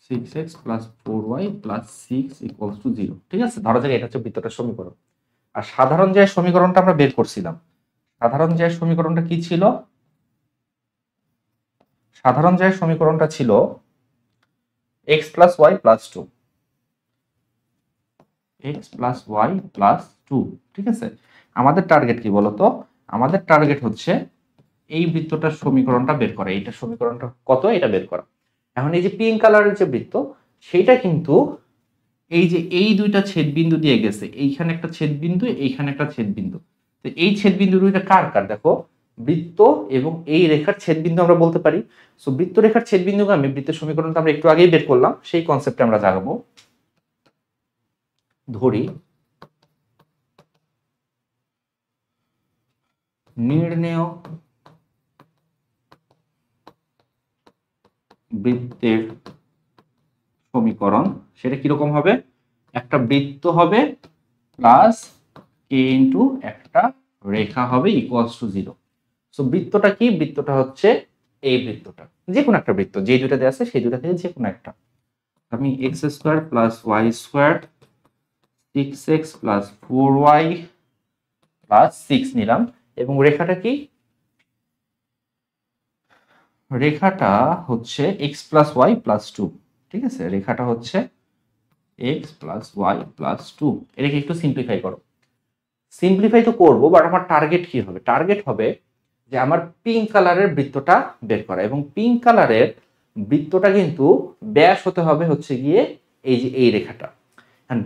six x plus four y plus six equals to zero. ঠিক আছে, ধরা যাক এটা হচ্ছে বৃত্তটার সমীকরণ। আর সাধারণ যে সমীকরণটা আমরা বের করছিলাম, সাধারণ যে সমীকরণটা কি ছিল? সাধারণ যে সমীকরণটা ছিল x plus y plus two, x plus y plus two. ঠিক আছে, আমাদের টার্গেট কি বলতো? আমাদের টার্গেট হচ্ছে এই বৃত্তটার সমীকরণটা বের করা। এইটার সমীকরণটা কত এটা বের করা। এখন এই যে পিঙ্ক কালারের যে বৃত্ত, সেইটা কিন্তু এই যে এই দুইটা ছেদবিন্দু দিয়ে গেছে, এইখানে একটা ছেদবিন্দু, এইখানে একটা ছেদবিন্দু। তো এই ছেদবিন্দু দুইটা কার কার? দেখো, বৃত্ত এবং এই রেখার ছেদবিন্দু আমরা বলতে পারি। সো বৃত্ত রেখার ছেদবিন্দুগামী বৃত্তের সমীকরণটা আমরা একটু আগেই বের করলাম, সেই কনসেপ্টে আমরা জাগাবো। ধরি নির্ণেয় বৃত্তের সমীকরণ, সেটা কিরকম হবে? একটা বৃত্ত হবে প্লাস কে ইন্টু একটা রেখা হবে ইকুয়ালস টু জিরো। সো বৃত্তটা কি? বৃত্তটা হচ্ছে এই বৃত্তটা, যে কোনো একটা বৃত্ত, যে দুটাতে আছে সেই দুটা থেকে যে কোনো একটা। আমি x square plus y square six x plus four y plus six নিলাম, এবং রেখাটা কি? রেখাটা হচ্ছে x plus y plus two. ঠিক আছে, রেখাটা হচ্ছে x plus y plus two. এটাকে একটু সিম্পলিফাই করো। সিম্পলিফাই তো করবো, বাট আমার টার্গেট কি হবে? টার্গেট হবে যে আমার পিঙ্ক কালারের বৃত্তটা বের করা, এবং পিঙ্ক কালারের বৃত্তটা কিন্তু ব্যাস হতে হবে হচ্ছে গিয়ে এই যে এই রেখাটা।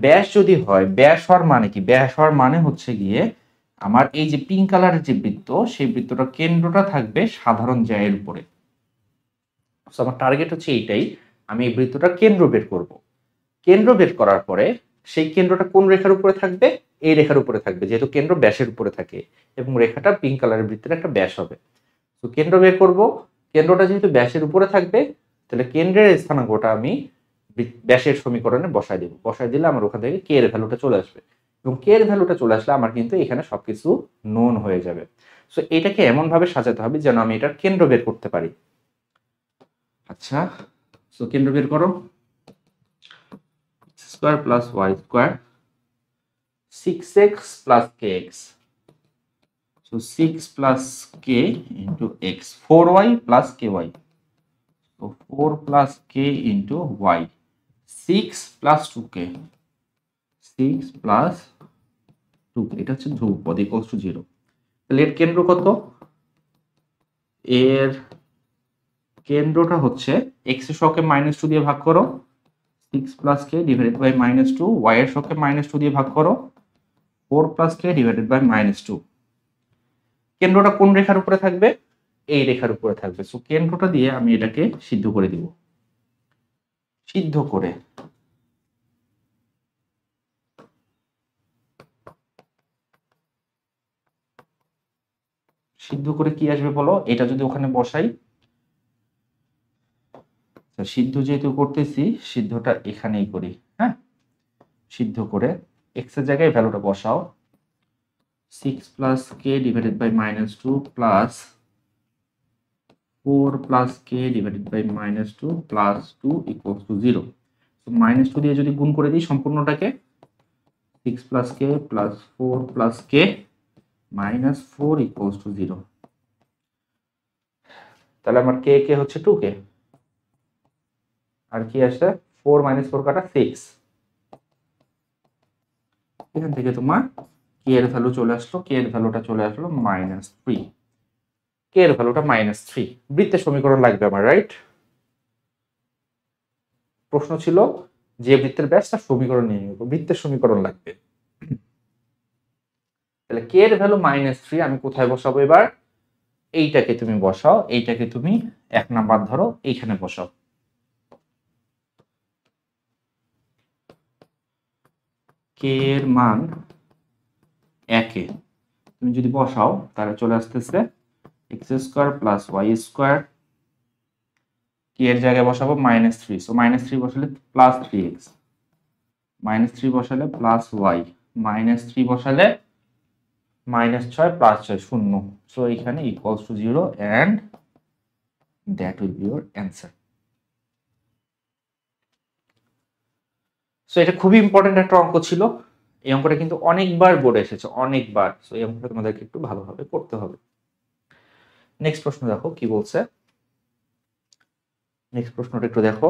ব্যাস যদি হয়, ব্যাস হওয়ার মানে কি? ব্যাস হওয়ার মানে হচ্ছে গিয়ে আমার এই যে পিঙ্ক কালারের যে বৃত্ত, সেই বৃত্তটার কেন্দ্রটা থাকবে সাধারণ জ্যায়ের উপরে। সো আমার টার্গেট হচ্ছে এইটাই, আমি এই বৃত্তটার কেন্দ্র বের করব। কেন্দ্র বের করার পরে সেই কেন্দ্রটা কোন রেখার উপরে থাকবে? এই রেখার উপরে থাকবে, যেহেতু কেন্দ্র ব্যাসের উপরে থাকে এবং রেখাটা পিঙ্ক কালারের বৃত্তের একটা ব্যাস হবে। তো কেন্দ্র বের করব, কেন্দ্রটা যেহেতু ব্যাসের উপরে থাকবে, তাহলে কেন্দ্রের স্থানাঙ্কটা আমি ব্যাসের সমীকরণে বসাই দেব। বসাই দিলে আমার ওখান থেকে কে এর ভ্যালুটা চলে আসবে, এবং কে এর ভ্যালুটা চলে আসলে আমার কিন্তু এখানে সবকিছু নোন হয়ে যাবে। সো এটাকে এমন ভাবে সাজাতে হবে যেন আমি এটার কেন্দ্র বের করতে পারি। আচ্ছা, সো কেন্দ্র বের করো। Square plus y square 6x plus kx. So 6 plus k into x. 4y plus ky. So 4 plus k into y. 6 plus 2k. 6 plus 2k. এটা হচ্ছে ধ্রুবপদ equals to 0. তাহলে এর কেন্দ্র কত? এর কেন্দ্রটা হচ্ছে x এর শকে -2 দিয়ে ভাগ করো। 6 plus k divided by -2. y এর শকে -2 দিয়ে ভাগ করো। 4 plus k divided by -2. কেন্দ্রটা কোন রেখার উপরে থাকবে? এই রেখার উপরে থাকবে। সো কেন্দ্রটা দিয়ে আমি এটাকে সিদ্ধ করে দিব। সিদ্ধ করে কি আসবে বলো? এটা যদি ওখানে বসাই, সিদ্ধ যেহেতু করতেছি, সিদ্ধটা এখানেই করি। হ্যাঁ, সিদ্ধ করে x এর জায়গায় ভ্যালুটা বসাও। 6 plus k divided by -2 plus 4 plus k divided by -2 plus 2 equals to 0. So -2 দিয়ে যদি গুণ করে দিই সম্পূর্ণটাকে, 6 plus k plus 4 plus k minus 4 equals to 0. তাহলে আমার k কে হচ্ছে 2k, আর কি আসে? 4 minus 4 কাটা 6। এখান থেকে তোমার k এর ভ্যালু চলে আসলো, k এর ভ্যালুটা চলে আসলো -3। k এর ভ্যালুটা -3। বৃত্তের সমীকরণ লাগবে আমার, রাইট? প্রশ্ন ছিল যে বৃত্তের ব্যাস তার সমীকরণ নিয়ে নিব, বৃত্তের সমীকরণ লাগবে। তাহলে k এর ভ্যালু -3 আমি কোথায় বসাবো এবার? এইটাকে তুমি বসাও, এইটাকে তুমি 1 নাম্বার ধরো, এইখানে বসাও। k এর মান 1 এ তুমি যদি বসাও তাহলে চলে আসতেছে x² প্লাস y²। k এর জায়গায় বসাবো -3, সো -3 বসালে প্লাস 3x, -3 বসালে প্লাস y, -3 বসালে -6 প্লাস 6 0। সো এখানে equals to 0 and that will be your answer. So এটা খুবই ইম্পর্টেন্ট একটা অঙ্ক ছিল। এই অঙ্কটা কিন্তু অনেকবার বোর্ডে এসেছে, অনেকবার। সো এই অঙ্কটা তোমাদেরকে একটু ভালোভাবে করতে হবে। নেক্সট প্রশ্ন দেখো কি বলছে। নেক্সট প্রশ্নটা একটু দেখো।